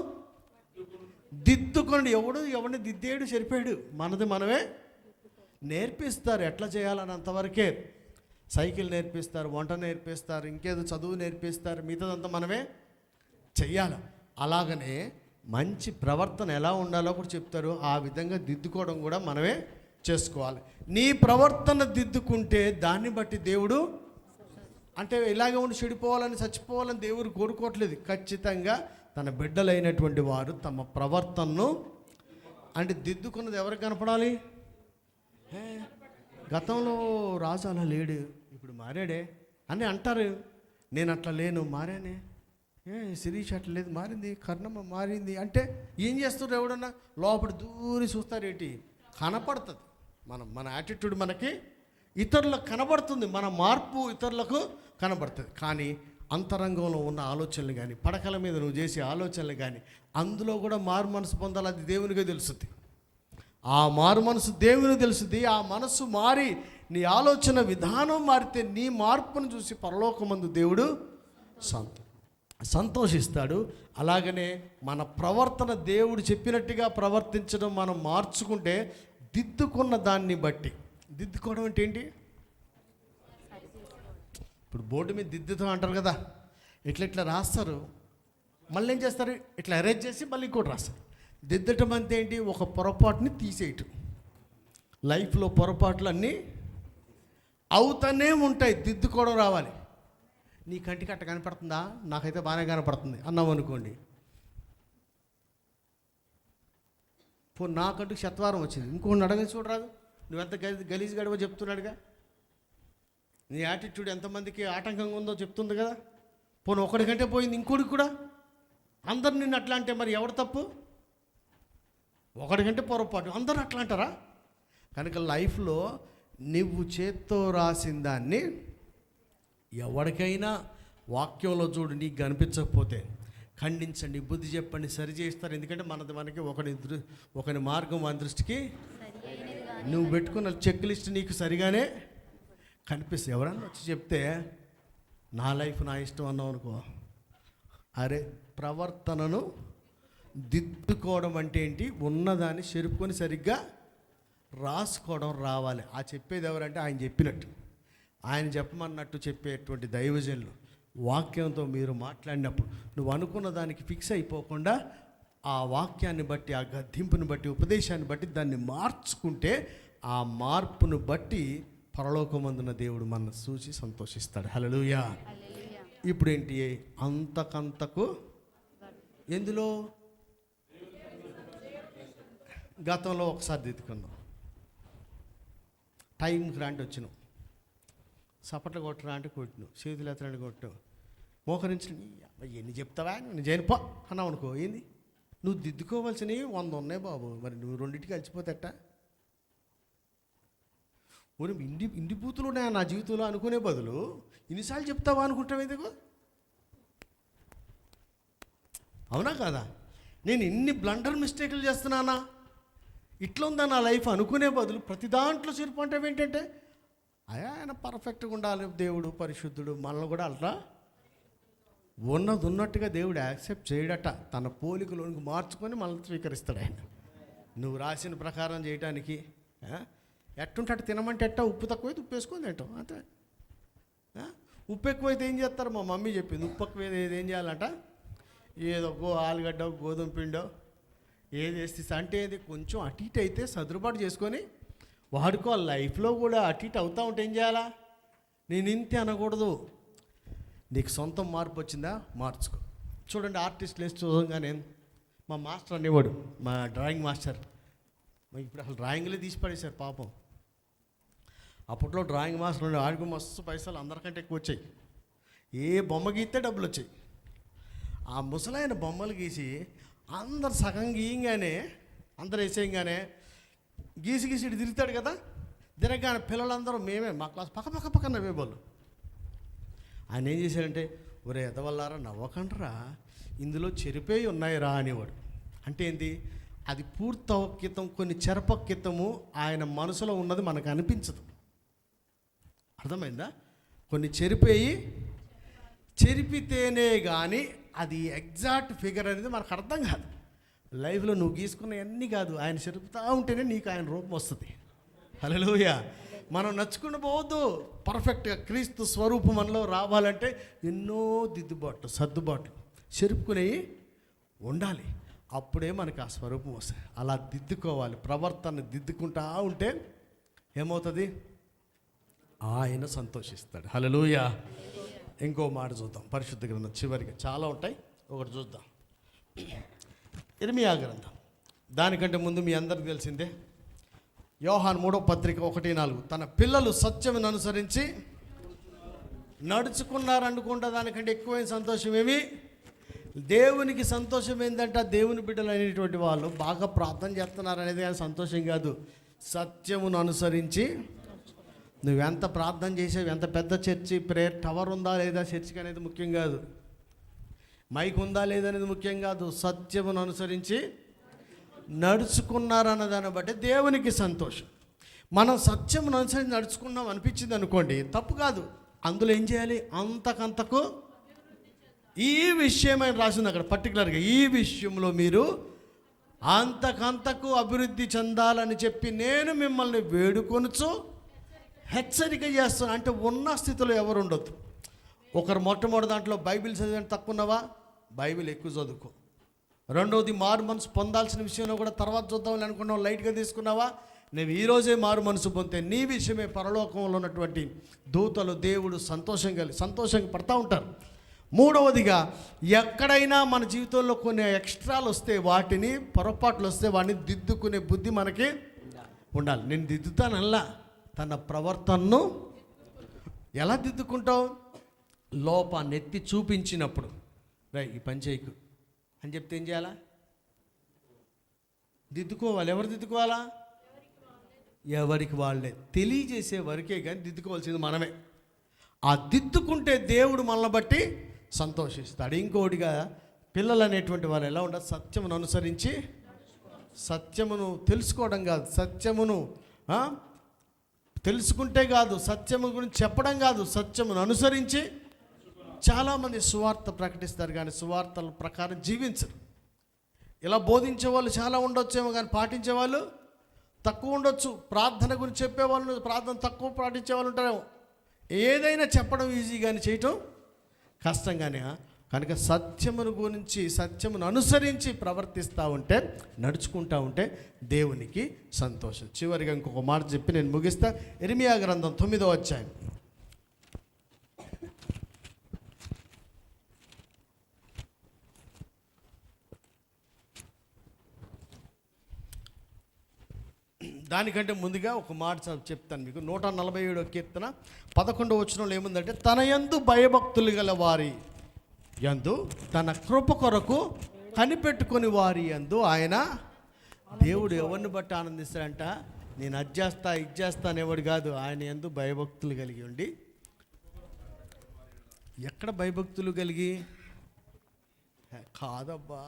S1: దిద్దుకోండి. ఎవడిని దిద్దేడు సరిపోయాడు, మనది మనమే నేర్పిస్తారు ఎట్లా చేయాలని. అంతవరకే. సైకిల్ నేర్పిస్తారు, వంట నేర్పిస్తారు, ఇంకేదో చదువు నేర్పిస్తారు, మిగతాదంతా మనమే చెయ్యాలి. అలాగనే మంచి ప్రవర్తన ఎలా ఉండాలో కూడా చెప్తారు. ఆ విధంగా దిద్దుకోవడం కూడా మనమే చేసుకోవాలి. నీ ప్రవర్తన దిద్దుకుంటే దాన్ని బట్టి దేవుడు, అంటే ఇలాగే ఉండి చెడిపోవాలని, చచ్చిపోవాలని దేవుడు కోరుకోవట్లేదు. ఖచ్చితంగా తన బిడ్డలైనటువంటి వారు తమ ప్రవర్తనను అంటే దిద్దుకున్నది ఎవరికి కనపడాలి? గతంలో రాజు అలా లేడు, ఇప్పుడు మారాడే అని అంటారు. నేను అట్లా లేను, మారానే. శిరీష్ అట్లా లేదు, మారింది. కర్ణమ్మ మారింది అంటే ఏం చేస్తారు? ఎవడన్నా లోపల దూరి చూస్తారేంటి? కనపడుతుంది. మన యాటిట్యూడ్ మనకి ఇతరులకు కనబడుతుంది, మన మార్పు ఇతరులకు కనబడుతుంది. కానీ అంతరంగంలో ఉన్న ఆలోచనలు కానీ, పడకల మీద నువ్వు చేసే ఆలోచనలు కానీ, అందులో కూడా మారు మనసు పొందాలి. అది దేవునికే తెలుస్తుంది. ఆ మారు మనసు దేవునికి తెలుస్తుంది. ఆ మనసు మారి నీ ఆలోచన విధానం మారితే నీ మార్పును చూసి పరలోకమందు దేవుడు సంతోషిస్తాడు. అలాగనే మన ప్రవర్తన దేవుడు చెప్పినట్టుగా ప్రవర్తించడం మనం మార్చుకుంటే, దిద్దుకున్న దాన్ని బట్టి, దిద్దుకోవడం అంటే ఏంటి? ఇప్పుడు బోర్డు మీద దిద్దుతాం అంటారు కదా, ఇట్లా రాస్తారు, మళ్ళీ ఏం చేస్తారు, ఇట్లా అరేంజ్ చేసి మళ్ళీ ఇంకోటి రాస్తారు. దిద్దటం అంతే ఏంటి? ఒక పొరపాటుని తీసేయటం. లైఫ్లో పొరపాట్లు అన్నీ అవుతూనే ఉంటాయి, దిద్దుకోవడం రావాలి. నీ కంటికి అట్ట కనపడుతుందా? నాకైతే బాగానే కనపడుతుంది అన్నావు అనుకోండి. నాకంటూ శతవారం వచ్చింది, ఇంకోటి అడగని చూడరాదు. నువ్వెంత గలీజ్ గడవో చెప్తున్నాడుగా. నీ యాటిట్యూడ్ ఎంతమందికి ఆటంకంగా ఉందో చెప్తుంది కదా. ఒకడికంటే పోయింది ఇంకోటికి కూడా. అందరు నిన్ను అట్లా అంటే మరి ఎవరు తప్పు? ఒకడికంటే పొరపాటు, అందరూ అట్లా అంటారా? కనుక లైఫ్లో నువ్వు చేత్తో రాసిన దాన్ని ఎవరికైనా వాక్యంలో చూడు, నీకు కనిపించకపోతే ఖండించండి, బుద్ధి చెప్పండి, సరి చేస్తారు. ఎందుకంటే మనకి ఒకని మార్గం మన దృష్టికి, నువ్వు పెట్టుకున్న చెక్ లిస్ట్ నీకు సరిగానే కనిపిస్తుంది. ఎవరన్నా వచ్చి చెప్తే నా లైఫ్ నా ఇష్టం అన్నావు అనుకో, అరే ప్రవర్తనను దిద్దుకోవడం అంటే ఏంటి? ఉన్నదాన్ని చెరుపుకొని సరిగ్గా రాసుకోవడం రావాలి. ఆ చెప్పేది ఎవరంటే ఆయన చెప్పినట్టు, ఆయన చెప్పమన్నట్టు చెప్పేటువంటి దైవజనులు. వాక్యంతో మీరు మాట్లాడినప్పుడు నువ్వు అనుకున్న దానికి ఫిక్స్ అయిపోకుండా ఆ వాక్యాన్ని బట్టి, ఆ గద్దింపుని బట్టి, ఉపదేశాన్ని బట్టి దాన్ని మార్చుకుంటే, ఆ మార్పును బట్టి పరలోకమందున దేవుడు మన చూసి సంతోషిస్తాడు. హల్లెలూయా. ఇప్పుడు ఏంటి? అంతకంతకు ఎందులో గతంలో ఒకసారి దిద్దుకున్నాం, టైంకి రాంటి వచ్చినావు, సపట్లు కొట్టరా అంటే కొట్టినావు, చేతులు ఎత్తరాంటి కొట్టావు, మోకరించి ఎన్ని చెప్తావా నేను చేయను పో అన్నావు అనుకో, ఏంది? నువ్వు దిద్దుకోవాల్సినవి 100 ఉన్నాయి బాబు, మరి నువ్వు రెండింటికి కలిసిపోతేట. ఓ ఇండి బూతులు ఉన్నాయా నా జీవితంలో అనుకునే బదులు ఇన్నిసార్లు చెప్తావా అనుకుంటావు ఎందుకు? అవునా కాదా? నేను ఇన్ని బ్లండర్ మిస్టేక్లు చేస్తున్నానా, ఇట్లా ఉందా నా లైఫ్ అనుకునే బదులు ప్రతి దాంట్లో చెరుపు అంటే ఏంటంటే, ఆయన పర్ఫెక్ట్గా ఉండాలి, దేవుడు పరిశుద్ధుడు, మనల్ని కూడా అట్లా ఉన్నది ఉన్నట్టుగా దేవుడు యాక్సెప్ట్ చేయడట. తన పోలికలోనికి మార్చుకొని మనల్ని స్వీకరిస్తాడు ఆయన. నువ్వు రాసిన ప్రకారం చేయడానికి ఎట్టుంటే అట్ట తినమంటే ఎట్టా, ఉప్పు తక్కువైతే ఉప్పు వేసుకొని తింటాం అంతే. ఉప్పు ఎక్కువైతే ఏం చేస్తారు? మా మమ్మీ చెప్పింది, ఉప్పు ఎక్కువైతే ఏం చేయాలంట, ఏదో ఆలుగడ్డ గోధుమ పిండో ఏది వేస్తే అంటే ఇది కొంచెం అటు ఇటు అయితే సదురుబాటు చేసుకొని వాడుకోవాలి. లైఫ్లో కూడా అటు ఇటు అవుతూ ఉంటే ఏం చేయాలా? నేను ఇంతే అనకూడదు. నీకు సొంతం మార్పు వచ్చిందా, మార్చుకో. చూడండి, ఆర్టిస్ట్ లేసి చూడంగానే మా మాస్టర్ అనేవాడు, మా డ్రాయింగ్ మాస్టర్. ఇప్పుడు అసలు డ్రాయింగ్లే తీసి పడేశారు పాపం. అప్పట్లో డ్రాయింగ్ మాస్టర్ ఉండే, ఆడికి మస్తు పైసలు అందరికంటే ఎక్కువ వచ్చాయి. ఏ బొమ్మ గీస్తే డబ్బులు వచ్చాయి. ఆ ముసలైన బొమ్మలు గీసి అందరు సగం గీయంగానే, అందరు వేసేయంగానే గీసి ఇటు తిరుగుతాడు కదా, తిరగగానే పిల్లలందరూ మేమే, మా క్లాస్ పక్క నవ్వేవాళ్ళు. ఆయన ఏం చేశాడంటే, ఒరే ఎదవల్లారా నవ్వకండ్రా, ఇందులో చెరిపోయి ఉన్నాయి రా అనేవాడు. అంటే ఏంటి? అది పూర్తవక్కితం, కొన్ని చెరపక్కితము ఆయన మనసులో ఉన్నది మనకు అనిపించదు. అర్థమైందా? కొన్ని చెరిపితేనే కానీ అది ఎగ్జాక్ట్ ఫిగర్ అనేది మనకు అర్థం కాదు. లైఫ్లో నువ్వు గీసుకున్నవన్నీ కాదు, ఆయన చెరుపుతూ ఉంటేనే నీకు ఆయన రూపం వస్తుంది. హల్లెలూయా. మనం నచ్చుకుని పోవద్దు. పర్ఫెక్ట్గా క్రీస్తు స్వరూపం మనలో రావాలంటే ఎన్నో దిద్దుబాట్లు, సర్దుబాట్లు, చెరుపుకునేవి ఉండాలి. అప్పుడే మనకు ఆ స్వరూపం వస్తుంది. అలా దిద్దుకోవాలి. ప్రవర్తన దిద్దుకుంటా ఉంటే ఏమవుతుంది? ఆయన సంతోషిస్తాడు. హల్లెలూయా. ఇంకో మాట చూద్దాం, పరిశుద్ధ గ్రంథం చివరిగా చాలా ఉంటాయి, ఒకటి చూద్దాం. ఇర్మియా గ్రంథం. దానికంటే ముందు మీ అందరికి తెలిసిందే, యోహాను 3:1-4, తన పిల్లలు సత్యమును అనుసరించి నడుచుకున్నారనుకుంటా దానికంటే ఎక్కువైన సంతోషం ఏమి? దేవునికి సంతోషం ఏంటంటే, దేవుని బిడ్డలు అనేటువంటి వాళ్ళు బాగా ప్రార్థన చేస్తున్నారు అనేది కానీ సంతోషం కాదు. సత్యమును అనుసరించి నువ్వెంత ప్రార్థన చేసావు, ఎంత పెద్ద చర్చి, ప్రేయర్ టవర్ ఉందా లేదా చర్చికి అనేది ముఖ్యం కాదు, మైక్ ఉందా లేదనేది ముఖ్యం కాదు. సత్యమును అనుసరించి నడుచుకున్నారన్న దాన్ని బట్టి దేవునికి సంతోషం. మనం సత్యమును అనుసరించి నడుచుకున్నాం అనిపించింది అనుకోండి, తప్పు కాదు. అందులో ఏం చేయాలి? అంతకంతకు ఈ విషయమైన రాసింది అక్కడ పర్టికులర్గా, ఈ విషయంలో మీరు అంతకంతకు అభివృద్ధి చెందాలని చెప్పి నేను మిమ్మల్ని వేడుకొనుచు హెచ్చరిక చేస్తాను. అంటే ఉన్న స్థితిలో ఎవరు ఉండొద్దు. ఒకరు మొట్టమొదటి దాంట్లో బైబిల్ చదివిన తక్కువ ఉన్నావా, బైబిల్ ఎక్కువ చదువుకో. రెండవది మారు మనసు పొందాల్సిన విషయంలో కూడా తర్వాత చూద్దామని అనుకున్నావు, లైట్గా తీసుకున్నావా, నువ్వు ఈరోజే మారు మనసు పొందితే నీ విషయమే పరలోకంలో ఉన్నటువంటి దూతలు దేవుడు సంతోషంగా పడతా ఉంటారు. మూడవదిగా, ఎక్కడైనా మన జీవితంలో కొన్ని ఎక్స్ట్రాలు వస్తే, వాటిని పొరపాట్లు వస్తే వాటిని దిద్దుకునే బుద్ధి మనకి ఉండాలి. నేను దిద్దుతానల్లా, తన ప్రవర్తనను ఎలా దిద్దుకుంటావు? లోపాన్ని ఎత్తి చూపించినప్పుడు, ఈ పని చేయకు అని చెప్తే ఏం చేయాలా? దిద్దుకోవాలి. ఎవరు దిద్దుకోవాలా? ఎవరికి వాళ్ళే. తెలియజేసే వరకే కానీ దిద్దుకోవాల్సింది మనమే. ఆ దిద్దుకుంటే దేవుడు మనల్ని బట్టి సంతోషిస్తాడు. ఇంకోటిగా, పిల్లలు అనేటువంటి వాళ్ళు ఎలా ఉండాలి? సత్యమును అనుసరించి, సత్యమును తెలుసుకోవడం కాదు, సత్యమును తెలుసుకుంటే కాదు, సత్యము గురించి చెప్పడం కాదు, సత్యమును అనుసరించి. చాలామంది సువార్త ప్రకటిస్తారు కానీ సువార్తల ప్రకారం జీవించరు. ఇలా బోధించే వాళ్ళు చాలా ఉండొచ్చేమో కానీ పాటించే వాళ్ళు తక్కువ ఉండొచ్చు. ప్రార్థన గురించి చెప్పేవాళ్ళు ప్రార్థన తక్కువ పాటించే వాళ్ళు ఉంటారేమో. ఏదైనా చెప్పడం ఈజీ కానీ చేయటం కష్టంగానే. కనుక సత్యమును గురించి, సత్యమును అనుసరించి ప్రవర్తిస్తూ ఉంటే, నడుచుకుంటూ ఉంటే దేవునికి సంతోషం. చివరిగా ఇంకొక మాట చెప్పి నేను ముగిస్తా. ఇర్మియా గ్రంథం 9వ అధ్యాయం. దానికంటే ముందుగా ఒక మాట చెప్తాను మీకు. 147వ కీర్తన 11వ వచనంలో ఏముందంటే, తన యందు భయభక్తులు గల వారి యందు, తన కృప కొరకు కనిపెట్టుకుని వారి యందు ఆయన. దేవుడు ఎవరిని బట్టి ఆనందిస్తాడంట? నేను అది చేస్తా ఇది చేస్తాను ఎవడు కాదు, ఆయన యందు భయభక్తులు కలిగి ఉండి. ఎక్కడ భయభక్తులు కలిగి? కాదబ్బా,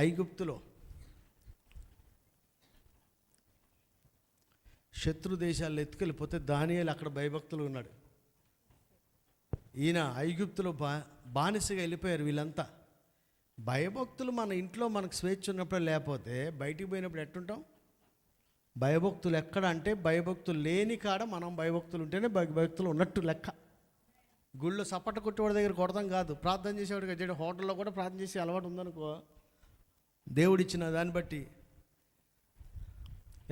S1: ఐగుప్తులో శత్రు దేశాల్లో ఎత్తుకెళ్ళిపోతే దానియేలు అక్కడ భయభక్తులు ఉన్నాడు. ఈయన ఐగుప్తులో బానిసగా వెళ్ళిపోయారు వీళ్ళంతా. భయభక్తులు మన ఇంట్లో మనకు స్వేచ్ఛ ఉన్నప్పుడే, లేకపోతే బయటికి పోయినప్పుడు ఎట్టుంటాం? భయభక్తులు ఎక్కడ అంటే, భయభక్తులు లేని కాడ మనం భయభక్తులు ఉంటేనే భయభక్తులు ఉన్నట్టు లెక్క. గుళ్ళో సపట్ట కొట్టేవాడి దగ్గర కొడతాం కాదు, ప్రార్థన చేసేవాడికి వచ్చే హోటల్లో కూడా ప్రార్థన చేసే అలవాటు ఉందనుకో, దేవుడిచ్చిన దాన్ని బట్టి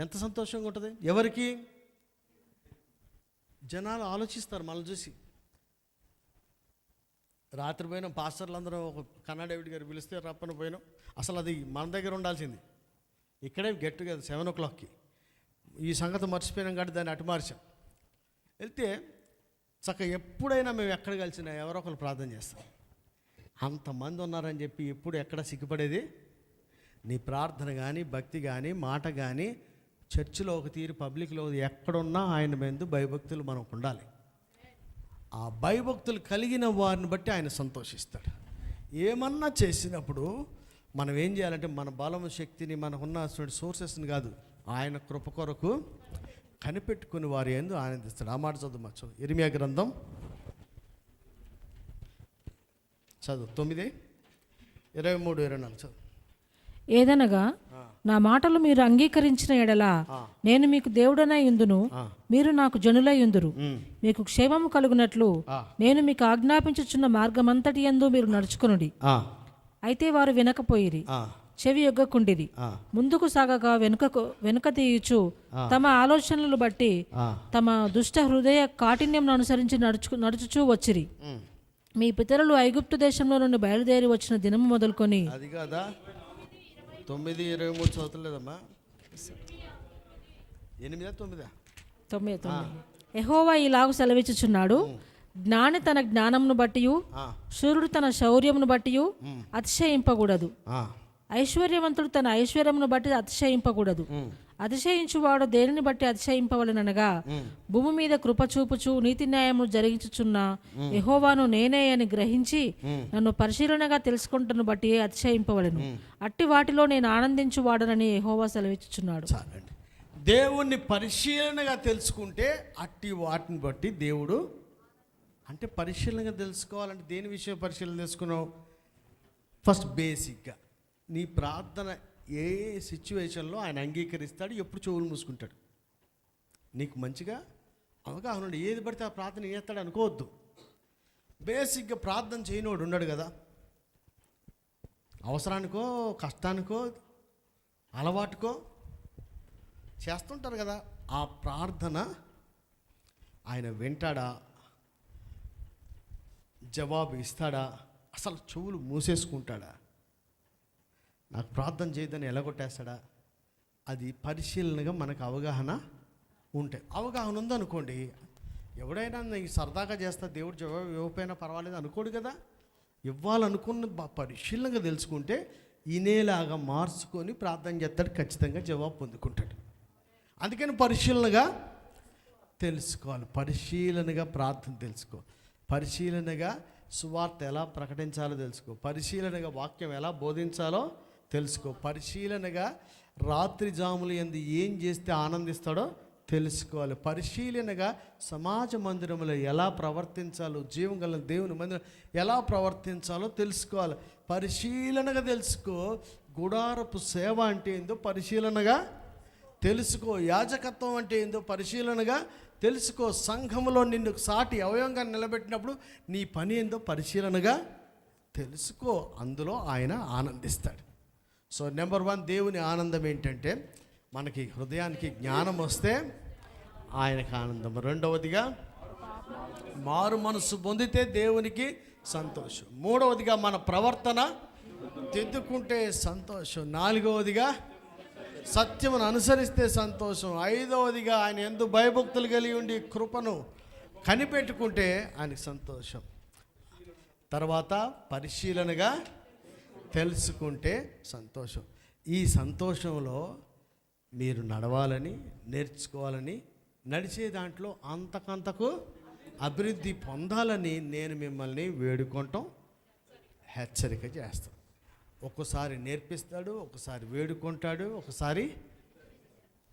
S1: ఎంత సంతోషంగా ఉంటుంది. ఎవరికి? జనాలు ఆలోచిస్తారు మనల్ని చూసి. రాత్రి పోయినాం, పాస్టర్లు అందరూ ఒక కన్నా డేవిడ్ గారు పిలిస్తే రప్పన పోయినాం. అసలు అది మన దగ్గర ఉండాల్సింది, ఇక్కడే గెట్ టుగెదర్ 7 o'clockకి. ఈ సంగతి మర్చిపోయినాం కాబట్టి దాన్ని అటు మార్చాం. వెళ్తే చక్కగా ఎప్పుడైనా మేము ఎక్కడ కలిసినా ఎవరో ఒకరు ప్రార్థన చేస్తాం. అంతమంది ఉన్నారని చెప్పి ఎప్పుడు ఎక్కడ సిగ్గుపడేది? నీ ప్రార్థన కానీ, భక్తి కానీ, మాట కానీ, చర్చిలో ఒక తీరు, పబ్లిక్లో ఎక్కడున్నా ఆయన మీద భయభక్తులు మనకు ఉండాలి. ఆ భయభక్తులు కలిగిన వారిని బట్టి ఆయన సంతోషిస్తాడు. ఏమన్నా చేసినప్పుడు మనం ఏం చేయాలంటే, మన బలము, శక్తిని, మనకున్న సోర్సెస్ని కాదు, ఆయన కృప కొరకు కనిపెట్టుకుని వారి యందు ఆనందిస్తాడు. ఆ మాట చదువు మచ్చు. ఇర్మియా గ్రంథం చదువు 9, 23, 24 చదువు.
S2: ఏదనగా, నా మాటలు మీరు అంగీకరించిన ఎడల నేను మీకు దేవుడనై యుందును, మీరు నాకు జనులై యుందురు. మీకు క్షేమము కలుగునట్లు నేను మీకు ఆజ్ఞాపించుచున్న మార్గమంతటి యందు మీరు నడుచుకొనుడి. అయితే వారు వినకపోయిరి, చెవి యొగ్గకుండిరి. ముందుకు సాగక వెనుక తీయుచు తమ ఆలోచనలు బట్టి తమ దుష్ట హృదయ కాఠిన్యం అనుసరించి నడుచుచూ వచ్చిరి. మీ పితరులు ఐగుప్తు దేశంలో నుండి బయలుదేరి వచ్చిన దినము మొదలుకొని.
S1: అది కాదా 9:23 చదువుతలేదమ్మా? 8-9.
S2: యెహోవా ఇలాగు సెలవిచ్చుచున్నాడు, జ్ఞాని తన జ్ఞానమును బట్టి, శూరుడు తన శౌర్యమును బట్టి అతిశయింపకూడదు. ఐశ్వర్యవంతుడు తన ఐశ్వర్యమును బట్టి అతిశయింపకూడదు. అతిశయించువాడు దేనిని బట్టి అతిశయింపవలెననగా, భూమి మీద కృప చూపుచు నీతి న్యాయమును జరిగించుచున్న యెహోవాను నేనే అని గ్రహించి నన్ను పరిశీలనగా తెలుసుకుంటున్న బట్టి అతిశయింపవలెను. అట్టి వాటిలో నేను ఆనందించువాడనని యెహోవా సెలవిచ్చుచున్నాడు.
S1: చాలండి. దేవుణ్ణి పరిశీలనగా తెలుసుకుంటే అట్టి వాటిని బట్టి దేవుడు, అంటే పరిశీలనగా తెలుసుకోవాలంటే దేని విషయం పరిశీలన తెలుసుకున్నావు? ఫస్ట్ బేసిక్గా నీ ప్రార్థన ఏ సిచ్యువేషన్లో ఆయన అంగీకరిస్తాడు, ఎప్పుడు చెవులు మూసుకుంటాడు. నీకు మంచిగా అవగాహన ఉండి ఏది పడితే ఆ ప్రార్థన చేస్తాడు అనుకోవద్దు. బేసిక్గా ప్రార్థన చేయనోడు ఉన్నాడు కదా, అవసరానికో కష్టానికో అలవాటుకో చేస్తుంటారు కదా, ఆ ప్రార్థన ఆయన వింటాడా, జవాబు ఇస్తాడా, అసలు చెవులు మూసేసుకుంటాడా, నాకు ప్రార్థన చేయదని ఎలగొట్టేస్తాడా? అది పరిశీలనగా మనకు అవగాహన ఉంటే, అవగాహన ఉందనుకోండి, ఎవడైనా నీకు సరదాగా చేస్తా దేవుడు జవాబు ఇవ్వకపోయినా పర్వాలేదు అనుకోడు కదా. ఇవ్వాలనుకున్న పరిశీలనగా తెలుసుకుంటే ఇనేలాగా మార్చుకొని ప్రార్థన చేస్తాడు, ఖచ్చితంగా జవాబు పొందుకుంటాడు. అందుకని పరిశీలనగా తెలుసుకోవాలి, పరిశీలనగా ప్రార్థన తెలుసుకో, పరిశీలనగా సువార్త ఎలా ప్రకటించాలో తెలుసుకో, పరిశీలనగా వాక్యం ఎలా బోధించాలో తెలుసుకో, పరిశీలనగా రాత్రి జాములు యందు ఏం చేస్తే ఆనందిస్తాడో తెలుసుకోవాలి, పరిశీలనగా సమాజ మందిరంలో ఎలా ప్రవర్తించాలో, జీవం గల దేవుని మందిరం ఎలా ప్రవర్తించాలో తెలుసుకోవాలి, పరిశీలనగా తెలుసుకో. గుడారపు సేవ అంటే ఏందో పరిశీలనగా తెలుసుకో, యాజకత్వం అంటే ఏందో పరిశీలనగా తెలుసుకో, సంఘములో నిన్ను సాటి అవయవంగా నిలబెట్టినప్పుడు నీ పని ఏందో పరిశీలనగా తెలుసుకో, అందులో ఆయన ఆనందిస్తాడు. సో నెంబర్ 1 దేవుని ఆనందం ఏంటంటే మనకి హృదయానికి జ్ఞానం వస్తే ఆయనకి ఆనందం. రెండవదిగా మారు మనసు పొందితే దేవునికి సంతోషం. మూడవదిగా మన ప్రవర్తన దిద్దుకుంటే సంతోషం. నాలుగవదిగా సత్యమును అనుసరిస్తే సంతోషం. ఐదవదిగా ఆయన యందు భయభక్తులు కలిగి ఉండి కృపను కనిపెట్టుకుంటే ఆయనకి సంతోషం. తర్వాత పరిశీలనగా తెలుసుకుంటే సంతోషం. ఈ సంతోషంలో మీరు నడవాలని, నేర్చుకోవాలని, నడిచే దాంట్లో అంతకంతకు అభివృద్ధి పొందాలని నేను మిమ్మల్ని వేడుకుంటాం, హెచ్చరిక చేస్తాను. ఒక్కోసారి నేర్పిస్తాడు, ఒకసారి వేడుకుంటాడు, ఒకసారి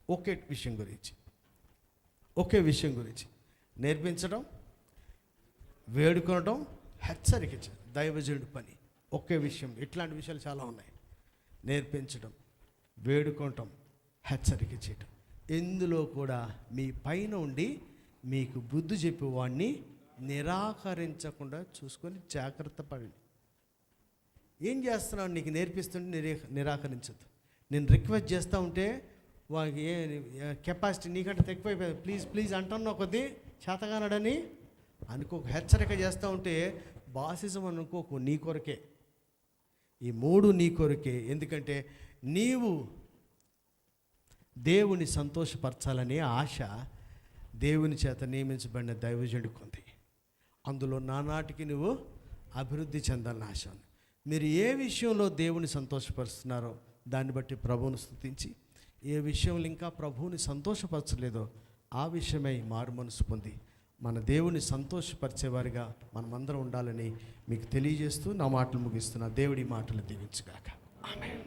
S1: ఒకే విషయం గురించి నేర్పించడం, వేడుకోవడం, హెచ్చరిక చేయడం దైవజనుడి పని. ఒకే విషయం, ఇట్లాంటి విషయాలు చాలా ఉన్నాయి. నేర్పించడం, వేడుకోవటం, హెచ్చరిక చేయటం. ఇందులో కూడా మీ పైన ఉండి మీకు బుద్ధి చెప్పేవాడిని నిరాకరించకుండా చూసుకొని జాగ్రత్త పడండి. ఏం చేస్తున్నావు? నీకు నేర్పిస్తుంటే నిరాకరించద్దు. నేను రిక్వెస్ట్ చేస్తూ ఉంటే వాళ్ళకి కెపాసిటీ నీకంటే తక్కువైపోయింది, ప్లీజ్ అంటున్నా కొద్దీ చేతగానడని అనుకోకు. హెచ్చరిక చేస్తూ ఉంటే బాసిజం అనుకోకు, నీ కొరకే. ఈ 3 నీ కొరకే. ఎందుకంటే నీవు దేవుని సంతోషపరచాలనే ఆశ దేవుని చేత నియమించబడిన దైవజనుడికి ఉంది. అందులో నానాటికి నువ్వు అభివృద్ధి చెందాలని ఆశ ఉంది. మీరు ఏ విషయంలో దేవుని సంతోషపరుస్తున్నారో దాన్ని బట్టి ప్రభువుని స్తుతించి, ఏ విషయంలో ఇంకా ప్రభువుని సంతోషపరచలేదో ఆ విషయమై మారు మనసు పొంది మన దేవుని సంతోషపరిచేవారిగా మనమందరం ఉండాలని మీకు తెలియజేస్తూ నా మాటలు ముగిస్తున్నా. దేవుడి మాటలు దీవించుగాక. ఆమేన్.